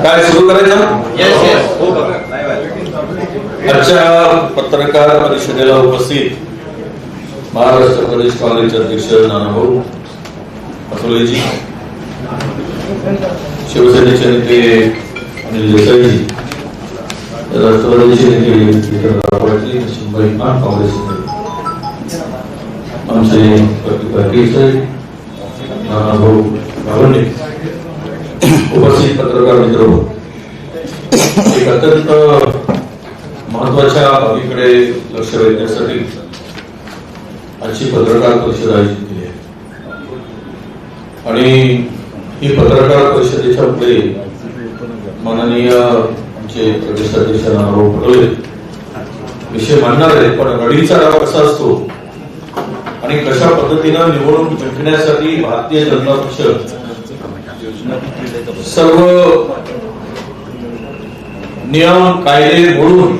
काय सुरू करायचं? आजच्या पत्रकार परिषदेला उपस्थित महाराष्ट्र प्रदेश काँग्रेसचे अध्यक्ष नानाभाऊ पटोलेजी, शिवसेनेचे नेते अनिल देसाईजी, राष्ट्रवादीचे नेते पाटील, शिंबाई खान, काँग्रेसचे आमचे प्रतिकार नानाभाऊ गावंडे, उपस्थित पत्रकार मित्र, एक अत्यंत महत्वाच्या बाबीकडे लक्ष वेधण्यासाठी आजची पत्रकार परिषद आयोजित केली आहे आणि ही पत्रकार परिषदेच्या पुढे माननीय आमचे प्रदेशाध्यक्ष नानाभाऊ पटोले विषय मांडणार आहेत. पण रडीचा डाव कसा असतो आणि कशा पद्धतीनं निवडणूक जिंकण्यासाठी भारतीय जनता पक्ष सर्व नियम कायदे मोडून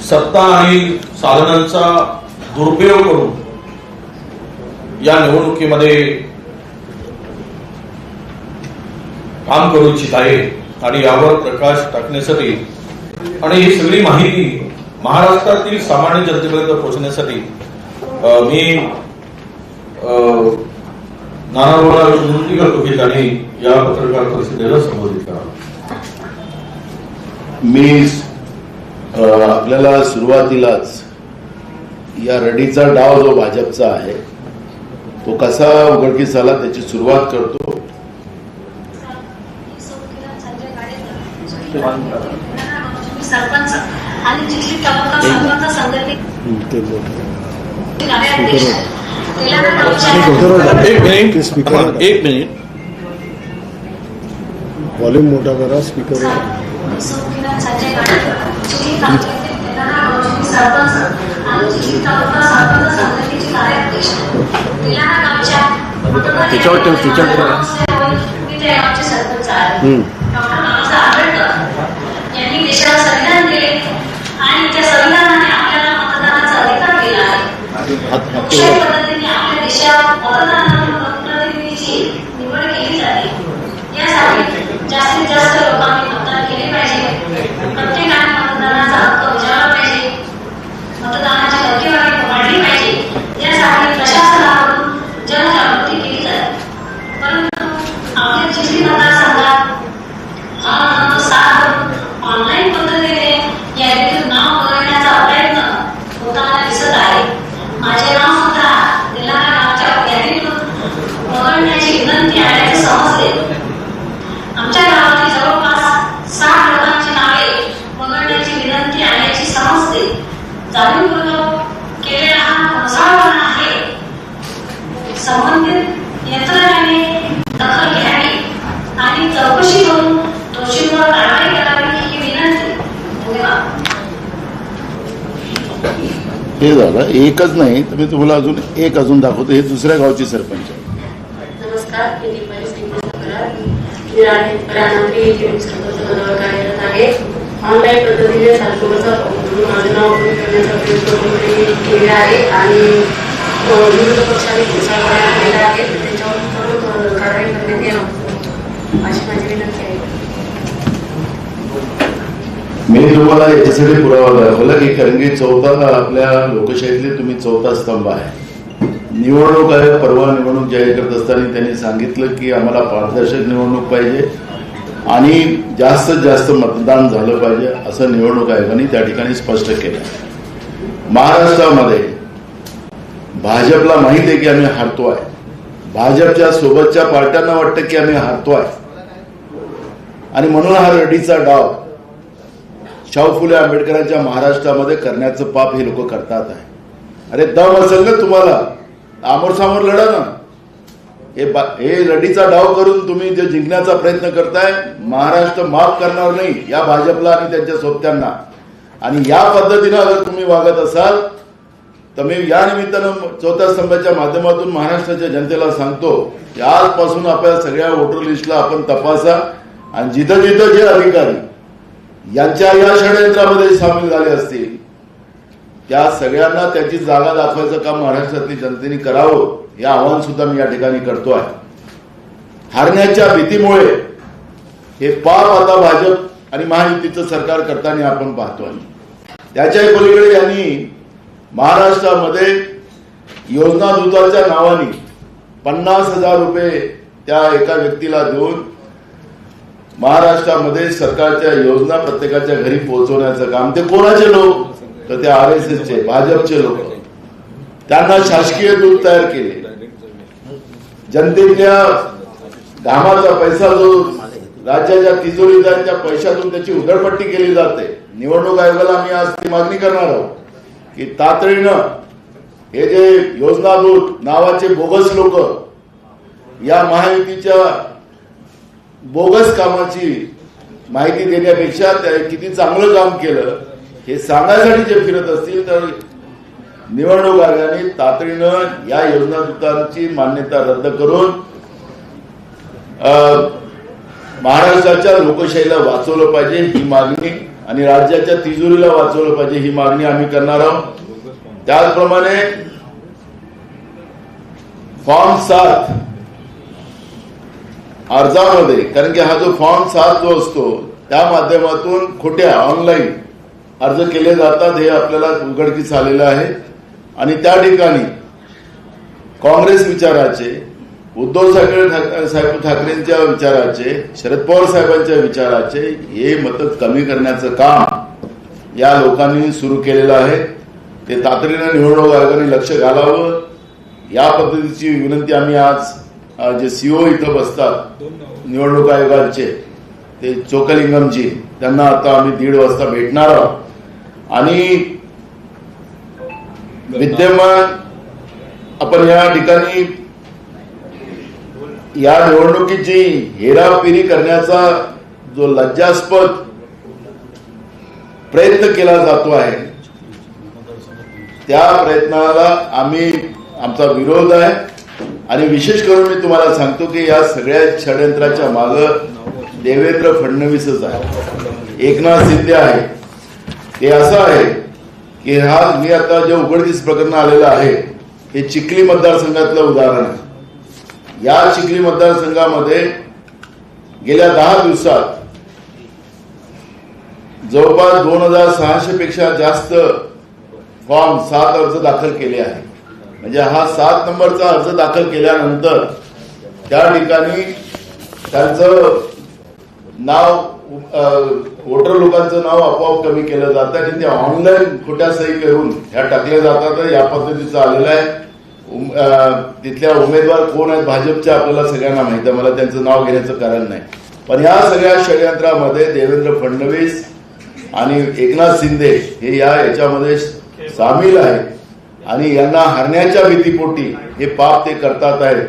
सत्ता आणि साधनांचा दुरुपयोग करून या निवडणुकीमध्ये काम करू इच्छित आहे आणि यावर प्रकाश टाकण्यासाठी आणि ही सगळी माहिती महाराष्ट्रातील सामान्य जनतेपर्यंत पोहोचण्यासाठी मी नानाभाऊला विनंती करतो की त्यांनी या पत्रकार परिषदेला संबोधित करावं. मी आपल्याला सुरुवातीलाच या रडीचा डाव जो भाजपचा आहे तो कसा उघडकीस आला त्याची सुरुवात करतो. सरपंच आणि जिल्ही तालुका सरपंच संघटने एक मिनिट वॉल्यूम मोठा करा स्पीकर सरपंच आणि जिल्ही तालुका सरपंच संघटनेचे कार्याध्यक्ष तेलंगणा गावच्या आमचे सरपंच आहेत डॉक्टर बाबासाहेब आंबेडकर यांनी देशाला संविधान दिले आणि त्या संविधानाने आपल्याला मतदानाचा अधिकार दिला आहे. अशा पद्धतीने आपल्या देशात मतदानाची निवड केली जाते. यासाठी जास्तीत जास्त लोकांनी मतदान केले पाहिजे. प्रत्येकाने मतदानाचा हक्क बजावला पाहिजे. मतदानाची टक्केवारी वाढली पाहिजे. यासाठी प्रशासनाकडून जनजागृती केली जाते. परंतु आपल्या जिल्ही मतदारसंघात ऑनलाईन पद्धतीने यादीतून नाव वगळण्याचा प्रयत्न होताना दिसत आहे. माझे नाव सुद्धा तेलंगणा गावच्या यादीतून वगळण्याची विनंती आल्याचे समजले. आमच्या गावातील जवळपास 60 लोकांची नावे वगळण्याची विनंती आल्याची समजते. जाणीवपूर्वक केलेला हा घोटाळा आहे. संबंधित यंत्रणेने दखल घ्यावी आणि चौकशी करून दोषींवर कारवाई करावी ही विनंती. धन्यवाद. हे झालं एकच नाही तर मी तुम्हाला अजून दाखवतो. हे दुसऱ्या गावची सरपंच आहे. नमस्कार, मी दीपाली मी राजनगरी सरपंच पदावर कार्यरत आहे. ऑनलाईन पद्धतीने सरपंचा माझं नाव करण्याचा प्रयत्न केलेला आहे आणि विरोधी पक्षाने घोषणा केलेला आहे. त्याच्यावर कारवाई करण्यात यावी अशी माझी विनंती आहे. मी तुम्हाला याच्यासाठी पुरावा दाखवला की कारण की आपल्या लोकशाहीतले तुम्ही चौथा स्तंभ आहे. निवडणूक आहे. परवा निवडणूक जाहीर करत असताना त्यांनी सांगितलं की आम्हाला पारदर्शक निवडणूक पाहिजे आणि जास्तीत जास्त मतदान झालं पाहिजे असं निवडणूक आयोगाने त्या ठिकाणी स्पष्ट केलं. महाराष्ट्रामध्ये भाजपला माहित आहे की आम्ही हारतोय. भाजपच्या सोबतच्या पार्ट्यांना वाटतं की आम्ही हारतोय आणि म्हणून हा रडीचा डाव शाहू फुले आंबेडकरांच्या महाराष्ट्रामध्ये करण्याचं पाप हे लोक करतात आहे. अरे दम असेल ना तुम्हाला आमोरसामोर लढा ना. हे रडीचा डाव करून तुम्ही जे जिंकण्याचा प्रयत्न करताय महाराष्ट्र माफ करणार नाही या भाजपला आणि त्यांच्या सोबत्यांना. आणि या पद्धतीनं अगर तुम्ही वागत असाल तर मी या निमित्तानं चौथ्या स्तंभाच्या माध्यमातून महाराष्ट्राच्या जनतेला सांगतो की आजपासून आपल्या सगळ्या वोटर लिस्टला आपण तपासा आणि जिथं जिथं जे अधिकारी यांच्या या षडयंत्रामध्ये सामील झाले असतील त्या सगळ्यांना त्याची जागा दाखवायचं काम महाराष्ट्रातली जनतेने करावं हे आवाहन सुद्धा मी या ठिकाणी करतो आहे. हारण्याच्या भीतीमुळे हे पाप आता भाजप आणि महायुतीचं सरकार करताना आपण पाहतोय. त्याच्याही पलीकडे यांनी महाराष्ट्रामध्ये योजना दूताच्या नावाने 50,000 रुपये त्या एका व्यक्तीला देऊन महाराष्ट्रामध्ये सरकारच्या योजना प्रत्येकाच्या घरी पोहोचवण्याचं काम. ते कोणाचे लोक? तर ते RSSचे भाजपचे लोक. त्यांना शासकीय दूत तयार केले. जनतेच्या घामाचा पैसा जो राज्याच्या तिजोरीत आहे त्या पैशातून त्याची उधळपट्टी केली जाते. निवडणूक आयोगाला आम्ही आज ती मागणी करणार आहोत की तातडीनं हे जे योजनादूत नावाचे बोगस लोक या महायुतीच्या बोगस कामाची माहिती देण्यापेक्षा त्याने किती चांगलं काम केलं हे सांगायसाठी जे फिरत असतील तर निवडणूक आयोगाने तातडीनं या योजनादूतांची मान्यता रद्द करून महाराष्ट्राच्या लोकशाहीला वाचवलं पाहिजे ही मागणी आणि राज्याच्या तिजोरीला वाचवलं पाहिजे ही मागणी आम्ही करणार आहोत. त्याचप्रमाणे फॉर्म 7 अर्जामध्ये, कारण की हा जो फॉर्म 7 जो असतो त्या माध्यमातून खोट्या ऑनलाईन अर्ज केले जातात हे आपल्याला उघडकीस आलेलं आहे. आणि त्या ठिकाणी काँग्रेस विचाराचे, उद्धव साहेब ठाकरेंच्या विचाराचे, शरद पवार साहेबांच्या विचाराचे हे मत कमी करण्याचं काम या लोकांनी सुरू केलेलं आहे. ते तातडीनं निवडणूक आयोगाने लक्ष घालावं या पद्धतीची विनंती आम्ही आज जे सीओ इथं बसतात निवडणूक आयोगाचे ते चोकलिंगमजी त्यांना आता आम्ही 1:30 वाजता भेटणार आहोत. आणि विद्यमान आपण या ठिकाणी या निवडणुकीची हेराफेरी करण्याचा जो लज्जास्पद प्रयत्न केला जातो आहे त्या प्रयत्नाला आमचा विरोध आहे. आणि विशेष करून मी तुम्हाला सांगतो की या सगळ्या षडयंत्राच्या मागं देवेंद्र फडणवीसच आहे, एकनाथ शिंदे आहे. हे असं आहे की मी आता जे उघडकीस प्रकरण आलेलं आहे हे चिखली मतदारसंघातलं उदाहरण आहे. या चिखली मतदारसंघामध्ये गेल्या 10 दिवसात जवळपास 2,600 पेक्षा जास्त फॉर्म 7 अर्ज दाखल केले आहेत. म्हणजे हा 7 नंबरचा अर्ज दाखल केल्यानंतर त्या ठिकाणी त्यांचं नाव वोटर लोकांचं नाव आपोआप कमी केलं जातं आणि ते ऑनलाईन खोट्या सही करून ह्या टाकल्या जातात. या पद्धतीचं आलेलं आहे. तिथल्या उमेदवार कोण आहेत भाजपच्या आपल्याला सगळ्यांना माहिती आहे, मला त्यांचं नाव घेण्याचं कारण नाही. पण या सगळ्या षडयंत्रामध्ये देवेंद्र फडणवीस आणि एकनाथ शिंदे हे याच्यामध्ये सामील आहेत आणि यांना हरण्याच्या भीतीपोटी हे पाप ते करतात आहेत.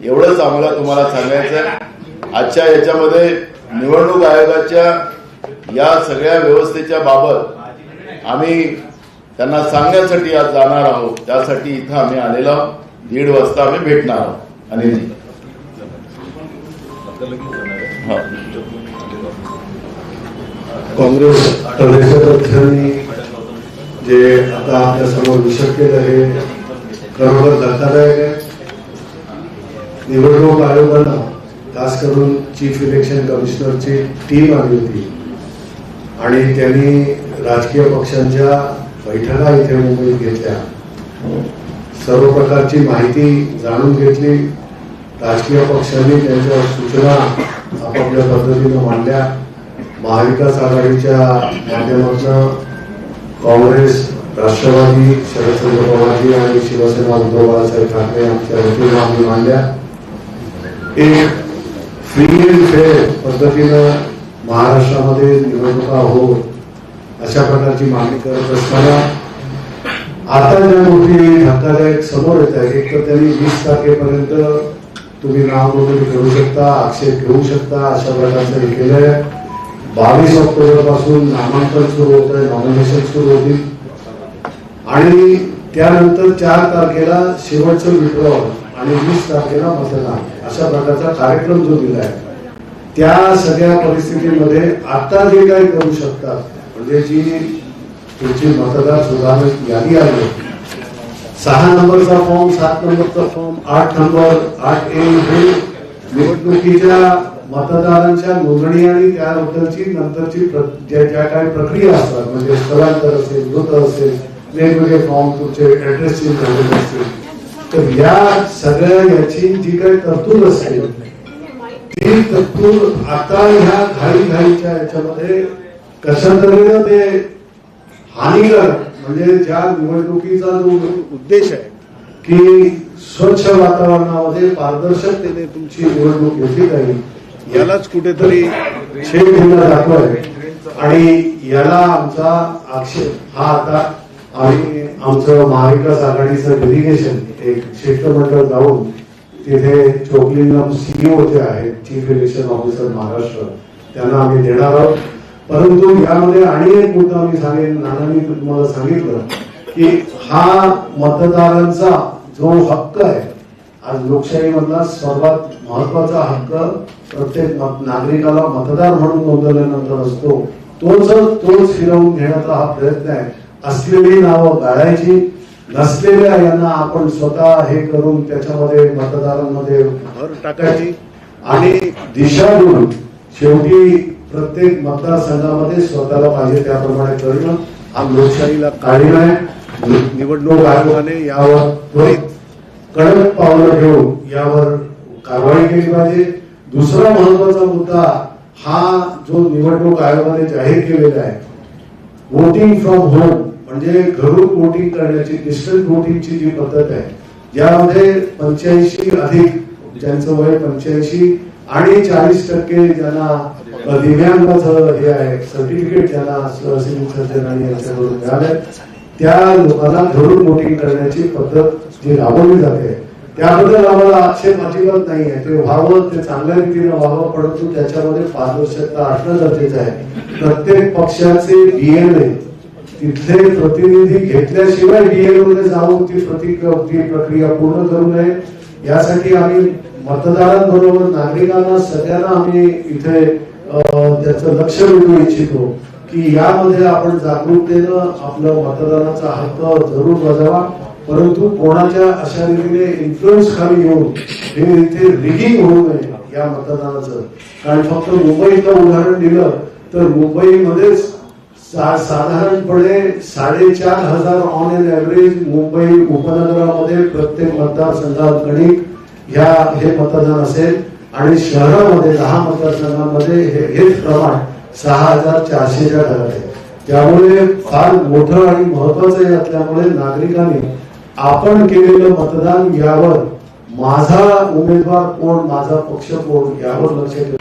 एवढंच आम्हाला तुम्हाला सांगायचं आहे. आजच्या याच्यामध्ये निवडणूक आयोगाच्या या सगळ्या व्यवस्थेच्या बाबत आम्ही त्यांना सांगण्यासाठी आज जाणार आहोत. त्यासाठी इथं आम्ही आलेलो आहोत. 1:30 वाजता आम्ही भेटणार आहोत. अनिलजी काँग्रेस प्रदेशाध्यक्षांनी जे आता आपल्या समोर विषय केलं हे खरोखर धक्कादायक आहे. निवडणूक आयोगाला खास करून चीफ इलेक्शन कमिशनरची टीम आली होती आणि त्यांनी राजकीय पक्षांच्या बैठका इथे मुंबईत घेतल्या. सर्व प्रकारची माहिती जाणून घेतली. राजकीय पक्षांनी त्यांच्या सूचना आपापल्या पद्धतीनं मांडल्या. महाविकास आघाडीच्या माध्यमातून काँग्रेस, राष्ट्रवादी, शरदचंद्र पवारजी आणि शिवसेना उद्धव बाळासाहेब ठाकरे यांच्या वतीनं आम्ही मांडल्या. एक फ्री अँड फेअर पद्धतीनं महाराष्ट्रामध्ये निवडणुका हो अशा प्रकारची मागणी करत असताना आता ज्या गोष्टी धक्कादायक समोर येत आहेत, एक तर त्यांनी 20 तारखेपर्यंत तुम्ही नाव नोंदणी करू शकता, आक्षेप घेऊ शकता अशा प्रकारचं हे केलंय. 22 ऑक्टोबर पासून नामांकन सुरू होत आहे, नॉमिनेशन सुरू होतील आणि त्यानंतर 4 तारखेला शेवटचं विड्रॉल आणि 20 तारखेला मतदान अशा प्रकारचा कार्यक्रम जो दिलाय त्या सगळ्या परिस्थितीमध्ये आता जे काही करू शकतात म्हणजे जी तुमची मतदार सुधारणा यादी आली. 6 नंबरचा फॉर्म, 7 नंबरचा फॉर्म, 8 नंबर, 8A हे निवडणुकीच्या मतदारांच्या नोंदणी आणि त्याबद्दलची नंतरची ज्या काही प्रक्रिया असतात, म्हणजे स्थलांतर असेल, मृत असेल, वेगवेगळे फॉर्म तुमचे ऍड्रेस चेंज झालेले असतील, तर या सगळ्या याची जी काही तरतूद असेल ती तरतूद आता ह्या घाईच्या याच्यामध्ये कशा तऱ्हेनं ते हानिकारक, म्हणजे ज्या निवडणुकीचा जो उद्देश आहे की स्वच्छ वातावरणामध्ये पारदर्शकतेने तुमची निवडणूक घेतली जाईल, यालाच कुठेतरी छेद दिला जातोय. आणि याला आमचा आक्षेप हा आता आम्ही आमचं महाविकास आघाडीचं डेलिगेशन एक शिष्टमंडळ जाऊन तिथे चोकलिंगम सीईओ जे आहेत, चीफ इलेक्शन ऑफिसर महाराष्ट्र, त्यांना आम्ही देणार आहोत. परंतु यामध्ये आणि एक मुद्दा मी सांगेन, नानांनी तुम्हाला सांगितलं की हा मतदारांचा जो हक्क आहे, आज लोकशाहीमधला सर्वात महत्वाचा हक्क प्रत्येक नागरिकाला मतदार म्हणून नोंदवल्यानंतर असतो, तोच फिरवून घेण्याचा हा प्रयत्न आहे. असलेली नावं गाळायची, नसलेल्या यांना आपण स्वतः हे करून त्याच्यामध्ये मतदारांमध्ये भर टाकायची आणि दिशा देऊन शेवटी प्रत्येक मतदारसंघामध्ये स्वतःला पाहिजे त्याप्रमाणे करणं हा लोकशाहीला काळीमा आहे. निवडणूक आयोगाने यावर त्वरित कडक पावलं घेऊन यावर कारवाई केली पाहिजे. दुसरा महत्वाचा मुद्दा हा जो निवडणूक आयोगाने जाहीर केलेला आहे, वोटिंग फ्रॉम होम, म्हणजे घरून वोटिंग करण्याची, डिस्टन्स वोटिंगची जी पद्धत आहे, ज्यामध्ये 85 अधिक ज्यांचं वय 85 आणि 40% ज्यांना दिव्यांगाचं हे आहे सर्टिफिकेट, ज्यांना सिव्हिल सर्जन आणि यांच्याकडून मिळाले, त्या लोकांना घरून वोटिंग करण्याची पद्धत जी राबवली जाते त्याबद्दल आम्हाला आक्षेप अजिबात नाही आहे. ते व्हावं, ते चांगल्या रीतीनं व्हावं, परंतु त्याच्यामध्ये पारदर्शकता असणं गरजेचं आहे. प्रत्येक पक्षाचे डीएनए तिथले प्रतिनिधी घेतल्याशिवाय डीएनए मध्ये जाऊन ती प्रक्रिया पूर्ण करू नये, यासाठी आम्ही मतदारांबरोबर नागरिकांना सगळ्यांना आम्ही इथे त्याचं लक्ष वेधू इच्छितो की यामध्ये आपण जागरूकतेनं आपलं मतदानाचा हक्क जरूर बजावा, परंतु कोणाच्या अशा रीतीने इन्फ्लुएन्स खाली येऊन हे इथे रिगिंग होऊ नये या मतदानाचं. कारण फक्त मुंबईचं उदाहरण दिलं तर मुंबईमध्येच साधारणपणे 4,500 ऑन एन ऍव्हरेज मुंबई उपनगरामध्ये प्रत्येक मतदारसंघात गणित हे मतदान असेल आणि शहरामध्ये 10 मतदारसंघांमध्ये हेच प्रमाण 6,400च्या घरात आहे. त्यामुळे फार मोठं आणि महत्वाचं असल्यामुळे नागरिकांनी आपण केलेलं मतदान यावर, माझा उमेदवार कोण, माझा पक्ष कोण, यावर लक्ष ठेवून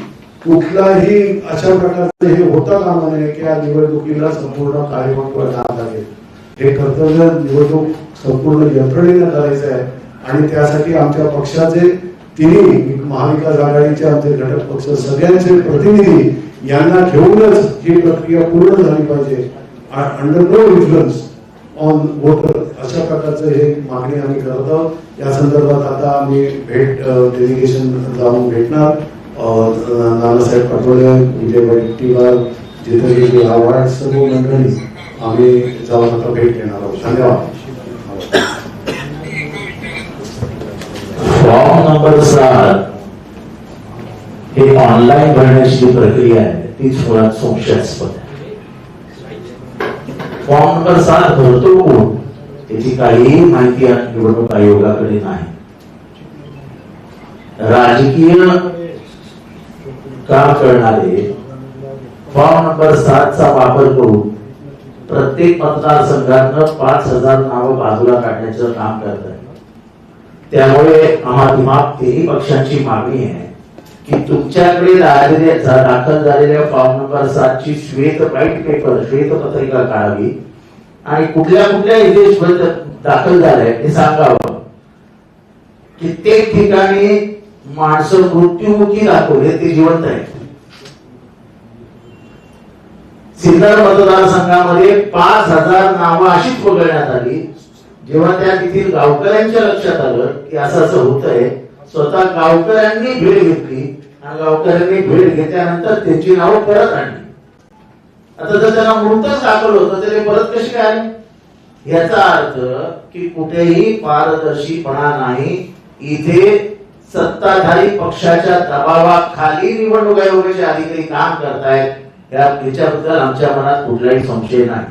कुठलाही अशा प्रकारचं हे होता कामा नये की या निवडणुकीला संपूर्ण कार्यक्रम लागेल. हे कर्तव्य निवडणूक संपूर्ण यंत्रणेनं करायचं आहे आणि त्यासाठी आमच्या पक्षाचे तिन्ही महाविकास आघाडीचे आमचे घटक पक्ष सगळ्यांचे प्रतिनिधी यांना घेऊनच ही प्रक्रिया पूर्ण झाली पाहिजे. Under no influence on voter, अशा प्रकारचं हे मागणी आम्ही करत आहोत. या संदर्भात आता आम्ही डेलिगेशन जाऊन भेटणार. नानासाहेब पटोले, विजय वडेट्टीवार, जितेंद्र आव्हाड, सर्व मंडळी आम्ही जाऊन आता भेट घेणार आहोत. धन्यवाद. फॉर्म नंबर 7 हे ऑनलाईन भरण्याची प्रक्रिया आहे ती थोडा संशयास्पद आहे. फॉर्म नंबर 7 भरतो कोण त्याची काहीही माहिती निवडणूक आयोगाकडे नाही. राजकीय काम करणारे फॉर्म नंबर 7 चा वापर करून प्रत्येक मतदारसंघातनं 5,000 नावं बाजूला काढण्याचं काम करतात. त्यामुळे आम्हा तिन्ही पक्षांची मागणी आहे की तुमच्याकडे दाखल झालेल्या फॉर्म नंबर 7 ची श्वेतपत्रिका काढावी आणि कुठल्या इथे दाखल झालंय हे सांगावं. कित्येक ठिकाणी माणसं मृत्युमुखी दाखवले ते जिवंत आहेत. सिन्नर मतदारसंघामध्ये 5,000 नावं अशीच वगळण्यात आली. जेव्हा त्या तेथील गावकऱ्यांच्या लक्षात आलं की असं होतंय, स्वतः गावकऱ्यांनी भेट घेतली आणि गावकऱ्यांनी भेट घेतल्यानंतर त्याची नावं परत आणली. आता जर त्यांना मृतच दाखवलं होतं तर ते परत कशी काय आले? याचा अर्थ की कुठेही पारदर्शीपणा नाही. इथे सत्ताधारी पक्षाच्या दबावाखाली निवडणूक आयोगाचे अधिकारी काम करतायत, याच्याबद्दल आमच्या मनात कुठलाही संशय नाही.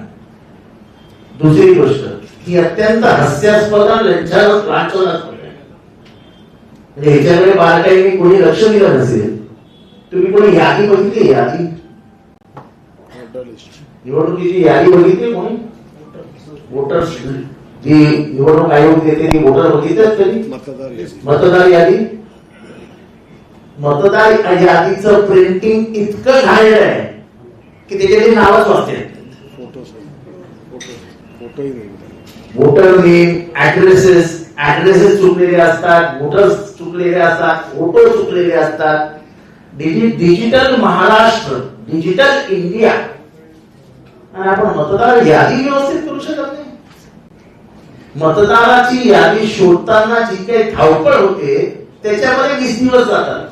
दुसरी गोष्ट ही अत्यंत हास्यास्पद लांछनास्पद आहे. म्हणजे ह्याच्याकडे बारकाईने कोणी लक्ष दिलं नसेल. तुम्ही कोणी यादी बघितली? यादी निवडणुकीची यादी बघितली कोणी? वोटर जी निवडणूक आयोग देते ती वोटर बघितल्यात कधी? मतदार यादी. मतदार यादीचं प्रिंटिंग इतकं घाणेरडं आहे की त्याच्यातली नावच वाचते. वोटर नेम, ऍड्रेसेस चुकलेले असतात, वोटर्स चुकलेले असतात, फोटो चुकलेले असतात. डिजिटल महाराष्ट्र, डिजिटल इंडिया, आणि आपण मतदार यादी व्यवस्थित करू शकत नाही. मतदाराची यादी शोधताना जी काही धावपळ होते त्याच्यामध्ये 20 दिवस जातात.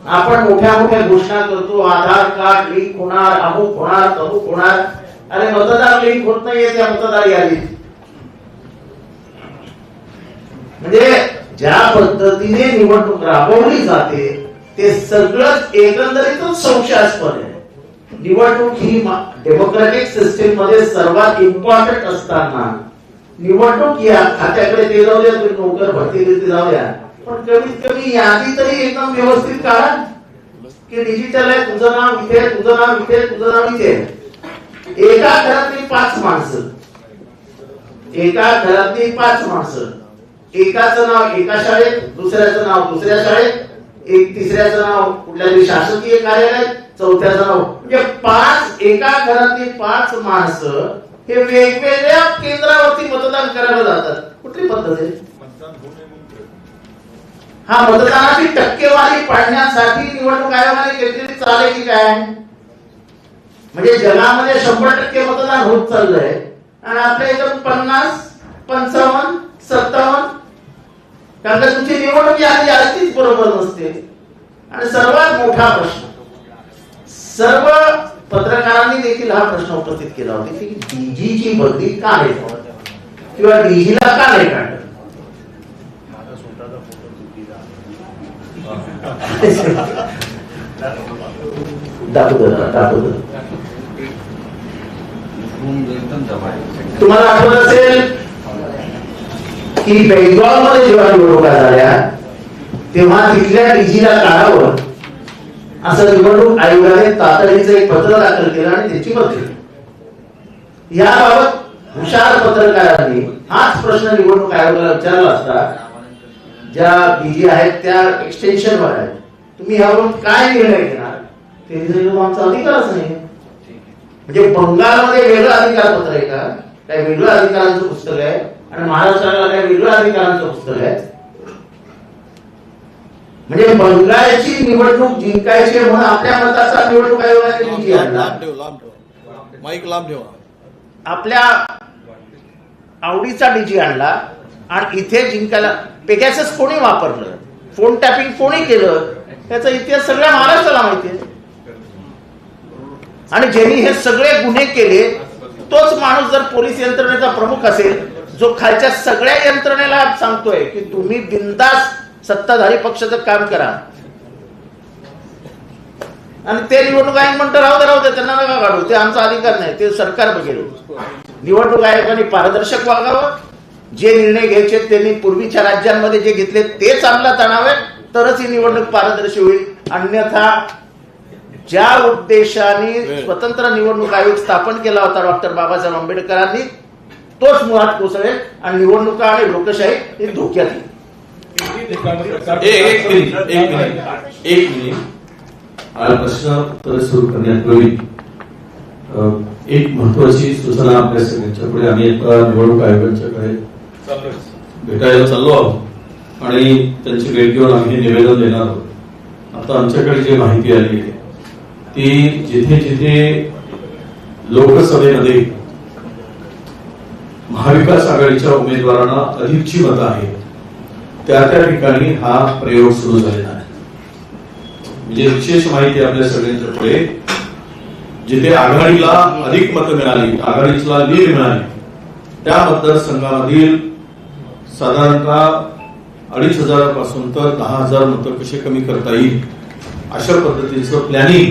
आपण मोठ्या मोठ्या घोषणा करतो, आधार कार्ड लिंक होणार, अमुक होणार, तमुक होणार. अरे मतदार लिंक होत नाहीये त्या मतदार यादीत. म्हणजे ज्या पद्धतीने निवडणूक राबवली जाते ते सगळंच एकंदरीतच संशयास्पद आहे. निवडणूक ही डेमोक्रेटिक सिस्टीम मध्ये सर्वात इम्पॉर्टंट असताना निवडणूक या खात्याकडे ते जाऊ द्या, नोकर भरती देते जाऊ द्या, पण कमीत कमी यादी तरी एकदम व्यवस्थित काढा की डिजिटल आहे, तुझं नाव इथे, तुझं नाव इथे, तुझं नाव इथे. एका घरातली 5 माणसं, एका घरातली 5 माणसं, एकाचं नाव एका शाळेत, दुसऱ्याचं नाव दुसऱ्या शाळेत, एक तिसऱ्याचं नाव कुठल्या तरी शासकीय कार्यालयात, चौथ्याचं नाव, म्हणजे 5 एका घरातली 5 माणसं हे वेगवेगळ्या केंद्रावरती मतदान करायला जातात. कुठली पद्धत आहे? हा मतदानाची टक्केवारी पाडण्यासाठी निवडणूक आयोगाने घेतलेली चाल आहे की काय? म्हणजे जगामध्ये 100% मतदान होत चाललंय आणि आपल्या इथं 50, 55, 57. कारण का तुमची निवडणूक यादी असतीच बरोबर नसते. आणि सर्वात मोठा प्रश्न, सर्व पत्रकारांनी देखील हा प्रश्न उपस्थित केला होता की डीजीची बदली का नाही किंवा डीजीला का नाही काढलं. तुम्हाला आठवत असेल की बेंगॉलमध्ये जेव्हा निवडणुका झाल्या तेव्हा तिथल्या डीजीला काढावं असं निवडणूक आयोगाने तातडीचं एक पत्र दाखल केलं आणि त्याची बदली. याबाबत हुशार पत्रकारांनी हाच प्रश्न निवडणूक आयोगाला विचारला असता, ज्या डीजी आहेत त्या एक्सटेन्शनवर आहेत, तुम्ही यावर काय निर्णय घेणार? ते आमचा अधिकारच नाही. म्हणजे बंगालमध्ये वेगळं अधिकार पत्र आहे का? काय वेगळं अधिकारांचं पुस्तक आहे आणि महाराष्ट्राला काय वेगळं अधिकारांचं पुस्तक आहे? म्हणजे बंगालची निवडणूक जिंकायची म्हणून आपल्या मताचा निवडणूक आयोगाने डीजी आणला, माईक लांब ठेवा, आपल्या आवडीचा डीजी आणला आणि इथे जिंकायला पेगॅसस कोणी वापरलं, फोन टॅपिंग कोणी केलं, याचा इतिहास सगळ्या महाराष्ट्राला माहिती आहे. आणि ज्यांनी हे सगळे गुन्हे केले तोच माणूस जर पोलीस यंत्रणेचा प्रमुख असेल, जो खालच्या सगळ्या यंत्रणेला सांगतोय की तुम्ही बिनधास्त सत्ताधारी पक्षाचं काम करा, आणि ते निवडणूक आयोग म्हणतं राहू दे त्यांना नका काढू, ते आमचा अधिकार नाही, ते सरकार बघेल. निवडणूक आयोगाने पारदर्शक वागावं, जे निर्णय घ्यायचे त्यांनी पूर्वीच्या राज्यांमध्ये जे घेतले तेच अंमलात आणावे, तरच ही निवडणूक पारदर्शी होईल. अन्यथा ज्या उद्देशाने स्वतंत्र निवडणूक आयोग स्थापन केला होता डॉक्टर बाबासाहेब आंबेडकरांनी, तोच मुळात कोसळेल आणि निवडणुका आणि लोकशाही हे धोक्यात येईल. एक मिनिट हा प्रश्न उत्तर सुरू करण्यापूर्वी एक महत्वाची सूचना आपल्या सगळ्यांच्या पुढे. आम्ही आता निवडणूक आयोगाच्याकडे भेटायला चाललो आहोत आणि त्यांची भेट घेऊन आम्ही निवेदन देणार आहोत. आता आमच्याकडे जी माहिती आली आहे ती जिथे जिथे लोकसभेमध्ये महाविकास आघाडीच्या उमेदवारांना अधिकची मतं आहेत त्या ठिकाणी हा प्रयोग सुरू झालेला आहे. म्हणजे विशेष माहिती आपल्या सगळ्यांच्या पुढे जिथे आघाडीला अधिक मतं मिळाली, आघाडीला लीड मिळाली, त्या मतदारसंघामधील साधारणतः 2,500 पासून तर 10,000 मतं कसे कमी करता येईल अशा पद्धतीचं प्लॅनिंग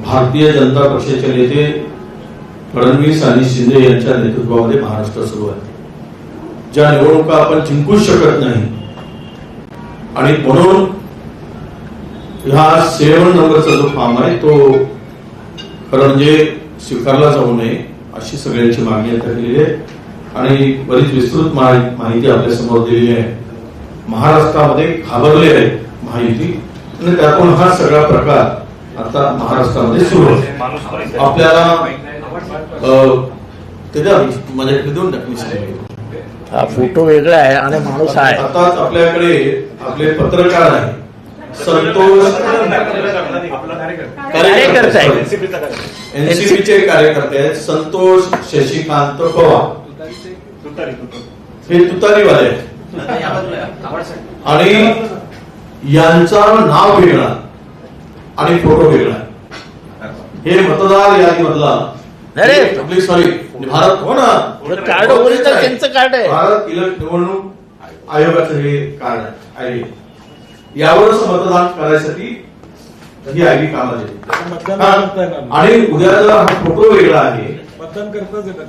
भारतीय जनता पक्षाचे नेते फडणवीस आणि शिंदे यांच्या नेतृत्वामध्ये महाराष्ट्रात सुरू आहे. ज्या निवडणुका आपण जिंकूच शकत नाही आणि म्हणून ह्या 7 नंबरचा जो फॉर्म आहे तो खरं म्हणजे स्वीकारला जाऊ नये अशी सगळ्यांची मागणी आता केलेली आहे आणि बरीच विस्तृत माहिती आपल्या समोर दिलेली आहे. महाराष्ट्रामध्ये घाबरले आहे महायुती आणि त्यातून हा सगळा प्रकार आता महाराष्ट्रामध्ये सुरू आहे. आपल्याला माझ्याकडे देऊन टाकली. हा फोटो वेगळा आहे आणि माणूस आहे. आताच आपल्याकडे आपले पत्रकार आहे संतोष एनसीपीचे कार्यकर्ते आहेत संतोष शशिकांत पवार, हे तुतारीवाले आहेत आणि यांचं नाव वेगळं आणि फोटो वेगळा. हे मतदार यादीमधला सॉरी भारत हो ना कार्ड ओरिजिनल त्यांचं कार्ड आहे. भारत निवडणूक आयोगाचं हे कार्ड आहे. यावरच मतदान करायसाठी ही आयडी कामाला येते आणि उद्या जर हा फोटो वेगळा आहे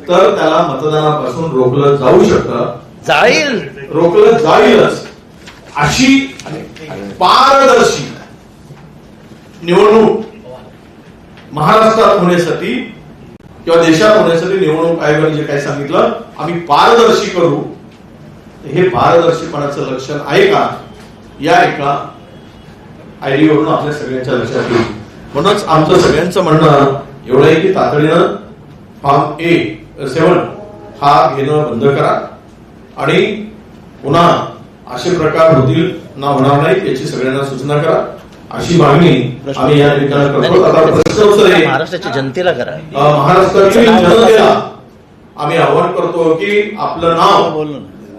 तर त्याला मतदानापासून रोखलं जाऊ शकतं, रोखलं जाईलच. अशी पारदर्शी निवडणूक महाराष्ट्रात होण्यासाठी किंवा देशात होण्यासाठी निवडणूक आयोगाने जे काही सांगितलं आम्ही पारदर्शी करू, हे पारदर्शीपणाचं लक्षण आहे का या एका आयडीवरून आपल्या सगळ्यांच्या लक्षात येईल. म्हणूनच आमचं सगळ्यांचं म्हणणं एवढं आहे की तातडीनं फॉर्म 7 हा घेणं बंद करा आणि पुन्हा असे प्रकार होतील ना होणार नाहीत याची सगळ्यांना सूचना करा अशी मागणी आम्ही या ठिकाणी करतो. आता प्रश्न उत्तर आहे महाराष्ट्राच्या जनतेला करा. महाराष्ट्रातील जनतेला आम्ही आवाहन करतो की आपलं नाव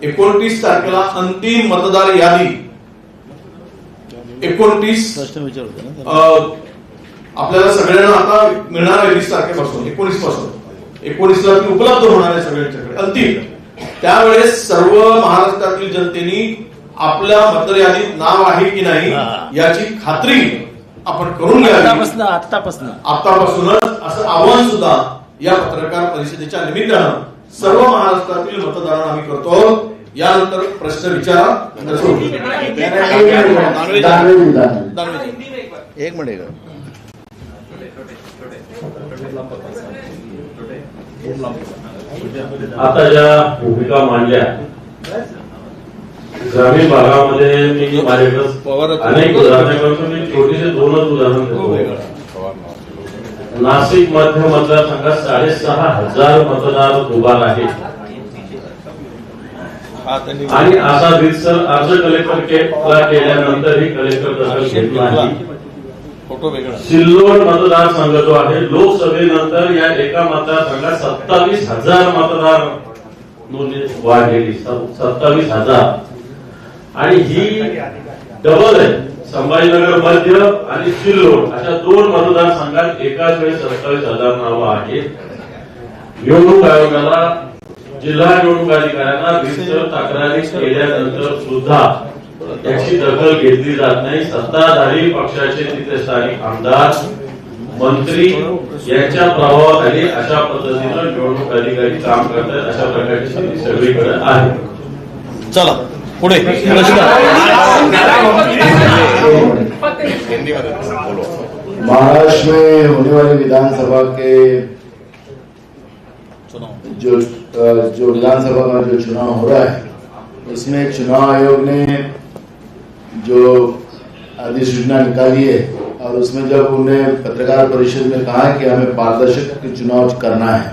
29 तारखेला अंतिम मतदार यादी 29 आपल्याला सगळ्यांना आता मिळणार आहे 20 तारखेपासून 19 पासून 19ला ती उपलब्ध होणार आहे सगळ्यांच्याकडे अंतिम. त्यावेळेस सर्व महाराष्ट्रातील जनतेने आपल्या मतदार यादीत नाव आहे की नाही याची खात्री आपण करून घ्यावी आतापासूनच असं आवाहन सुद्धा या पत्रकार परिषदेच्या निमित्तानं सर्व महाराष्ट्रातील मतदारांना आम्ही करतो. यानंतर प्रश्न विचारा. एक मिनिट आता ज्या भूमिका मांडल्या ग्रामीण भागामध्ये मी माझ्याकडे अनेक उदाहरणे करतो. मी छोटीशी 2च उदाहरण देतो. नाशिक मध्य मतदारसंघात 6,500 मतदार दुबार आहेत आणि असा रितसर अर्ज कलेक्टर केल्यानंतरही कलेक्टर दखल घेत नाही. सिल्लोड मतदारसंघ जो आहे लोकसभेनंतर या एका मतदारसंघात 27,000 मतदार नोंदणी वाढलेली 27,000 आणि ही डबल आहे. संभाजीनगर मध्य आणि सिल्लोड अशा 2 मतदारसंघात एकाच वेळी 27,000 नावं आहेत. निवडणूक आयोगाला जिल्हा निवडणूक अधिकाऱ्यांना विस्तृत तक्रारी केल्यानंतर सुद्धा याची दखल घेतली जात नाही. सत्ताधारी पक्षाचे तिथे स्थानिक आमदार मंत्री यांच्या प्रभावाखाली अशा पद्धतीनं निवडणूक अधिकारी काम करतात. अशा प्रकारची स्थिती सगळीकडे आहे. चला पुढे महाराष्ट्र में होने वाली विधानसभा के जो विधानसभा का जो चुनाव हो रहा है उसमें चुनाव आयोग ने जो अधिसूचना निकाली है और उसमें जब उन्हें पत्रकार परिषद में कहा कि हमें पारदर्शक चुनाव करना है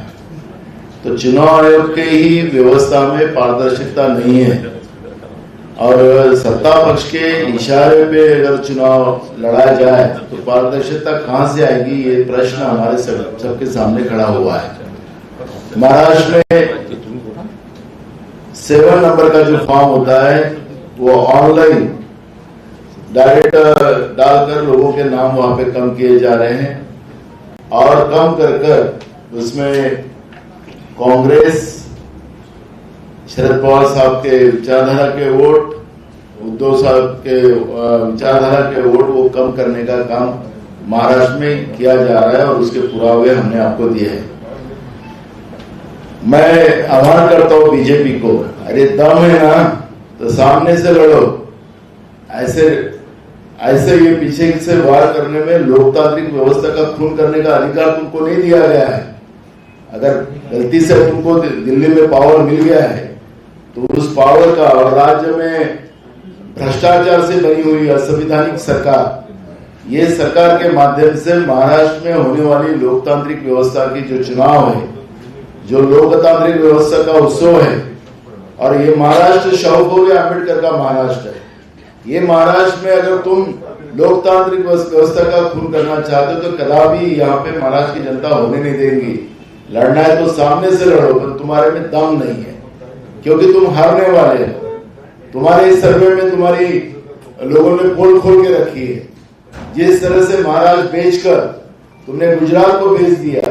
तो चुनाव आयोग के ही व्यवस्था में पारदर्शिता नहीं है और सत्ता पक्ष के इशारे पे अगर चुनाव लड़ा जाए तो पारदर्शिता कहां से आएगी, ये प्रश्न हमारे सबके सामने खड़ा हुआ है. महाराष्ट्र में 7 नंबर का जो फॉर्म होता है वो ऑनलाइन डायरेक्ट डालकर लोगों के नाम वहां पे कम किए जा रहे हैं और कम कर उसमें कांग्रेस, शरद पवार साहब के विचारधारा के वोट, उद्धव साहब के विचारधारा के वोट वो कम करने का काम महाराष्ट्र में किया जा रहा है और उसके पुरावे हमने आपको दिए हैं। मैं आह्वान करता हूं बीजेपी को, अरे दम है ना तो सामने से लड़ो। ऐसे ये पीछे से वार करने में लोकतांत्रिक व्यवस्था का खून करने का अधिकार तुमको नहीं दिया गया है। अगर गलती से तुमको दिल्ली में पावर मिल गया है तो उस पावर का, और राज्य में भ्रष्टाचार से बनी हुई असंवैधानिक सरकार, ये सरकार के माध्यम से महाराष्ट्र में होने वाली लोकतांत्रिक व्यवस्था की जो चुनाव है, जो लोकतांत्रिक व्यवस्था का उत्सव है, और ये महाराष्ट्र शाहू आंबेडकर का महाराष्ट्र है। ये महाराष्ट्र में अगर तुम लोकतांत्रिक व्यवस्था का खून करना चाहते हो तो कदापि यहाँ पे महाराष्ट्र की जनता होने नहीं देंगी। लड़ना है तो सामने से लड़ो, पर तुम्हारे में दम नहीं है क्योंकि तुम हारने वाले हो। तुम्हारे इस सर्वे में तुम्हारी लोगों ने पोल खोल के रखी है। जिस तरह से महाराष्ट्र बेचकर तुमने गुजरात को बेच दिया,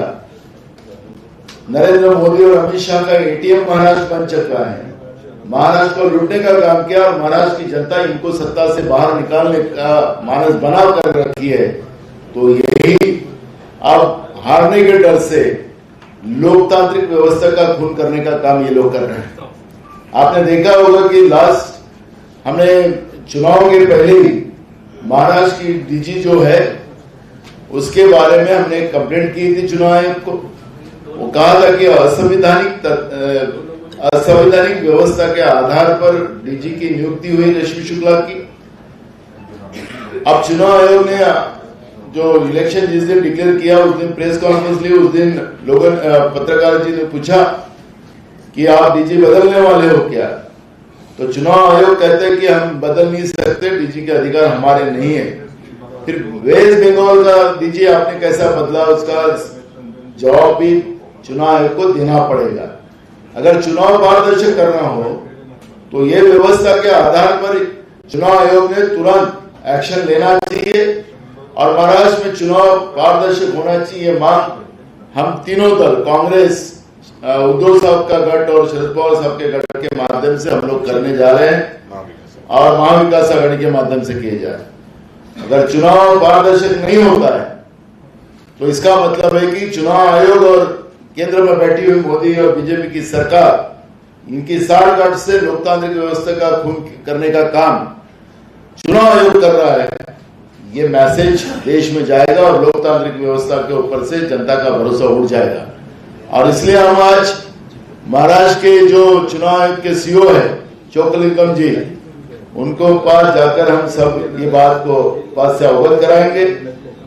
नरेंद्र मोदी और अमित शाह का एटीएम महाराष्ट्र बन चुका है। महाराष्ट्र को लूटने का काम किया और महाराष्ट्र की जनता इनको सत्ता से बाहर निकालने का मानस बना कर रखी है। तो यही अब हारने के डर से लोकतांत्रिक व्यवस्था का खून करने का काम ये लोग कर रहे हैं। आपने देखा होगा कि लास्ट हमने चुनाव के पहले ही महाराष्ट्र की डीजी जो है उसके बारे में हमने कंप्लेंट की थी चुनाव आयोग को। वो कहा था कि असंवैधानिक व्यवस्था के आधार पर डीजी की नियुक्ति हुई रश्मि शुक्ला की। अब चुनाव आयोग ने जो इलेक्शन जिस दिन डिक्लेयर किया उस दिन प्रेस कॉन्फ्रेंस ली। उस दिन लोगों पत्रकार जी ने पूछा कि आप डीजी बदलने वाले हो क्या? तो चुनाव आयोग कहते हैं कि हम बदल नहीं सकते, डीजी के अधिकार हमारे नहीं है। फिर वेस्ट बंगाल का डीजी आपने कैसा बदला, उसका जवाब भी चुनाव आयोग को देना पड़ेगा। अगर चुनाव पारदर्शी करना हो तो ये व्यवस्था के आधार पर चुनाव आयोग ने तुरंत एक्शन लेना चाहिए और महाराष्ट्र में चुनाव पारदर्शी होना चाहिए। मांग हम तीनों दल, कांग्रेस, उद्धव साहब का गठ और शरद पवार साहब के गठ के माध्यम से हम लोग करने जा रहे हैं और महाविकास आघाड़ी के माध्यम से किए जा रहे हैं। अगर चुनाव पारदर्शक नहीं होता है तो इसका मतलब है कि चुनाव आयोग और केंद्र में बैठी हुई मोदी और बीजेपी की सरकार, इनकी साठगांठ से लोकतांत्रिक व्यवस्था का खून करने का काम चुनाव आयोग कर रहा है। ये मैसेज देश में जाएगा और लोकतांत्रिक व्यवस्था के ऊपर से जनता का भरोसा उठ जाएगा। और इसलिए हम आज महाराष्ट्र के जो चुनाव आयोग के सीओ है चोकलिंगम जी, उनको पास जाकर हम सब ये बात को पास से अवगत कराएंगे।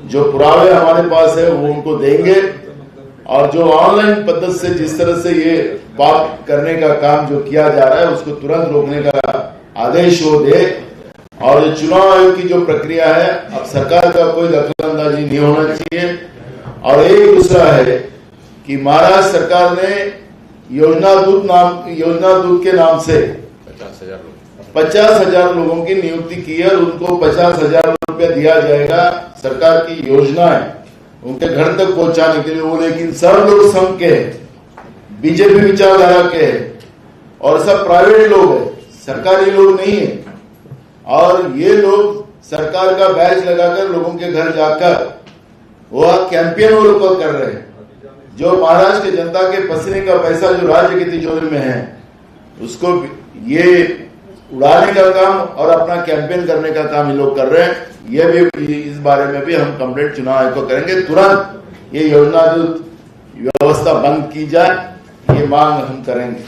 जो पुरावे हमारे पास है वो उनको देंगे और जो ऑनलाइन पद्धति से जिस तरह से ये बात करने का काम जो किया जा रहा है उसको तुरंत रोकने का आदेश वो दे। और जो चुनाव आयोग की जो प्रक्रिया है, अब सरकार का कोई दखलंदाजी नहीं होना चाहिए। और एक दूसरा है कि महाराष्ट्र सरकार ने योजना दूत के नाम से 50,000 लोगों की नियुक्ति की है और उनको 50,000 रुपया दिया जाएगा। सरकार की योजना है उनके घर तक पहुंचाने के लिए वो, लेकिन सब लोग संघ के बीजेपी विचारधारा के और सब प्राइवेट लोग हैं, सरकारी लोग नहीं है। और ये लोग सरकार का बैच लगाकर लोगों के घर जाकर वो कैंपेन वो लोग कर रहे हैं। जो महाराष्ट्र की जनता के पसीने का पैसा जो राज्य की तिजोरी में है उसको ये उड़ाने का काम और अपना कैंपेन करने का काम ये लोग कर रहे हैं। ये भी इस बारे में भी हम कंप्लेंट चुनाव आयोग को करेंगे। तुरंत ये योजना व्यवस्था बंद की जाए, ये मांग हम करेंगे।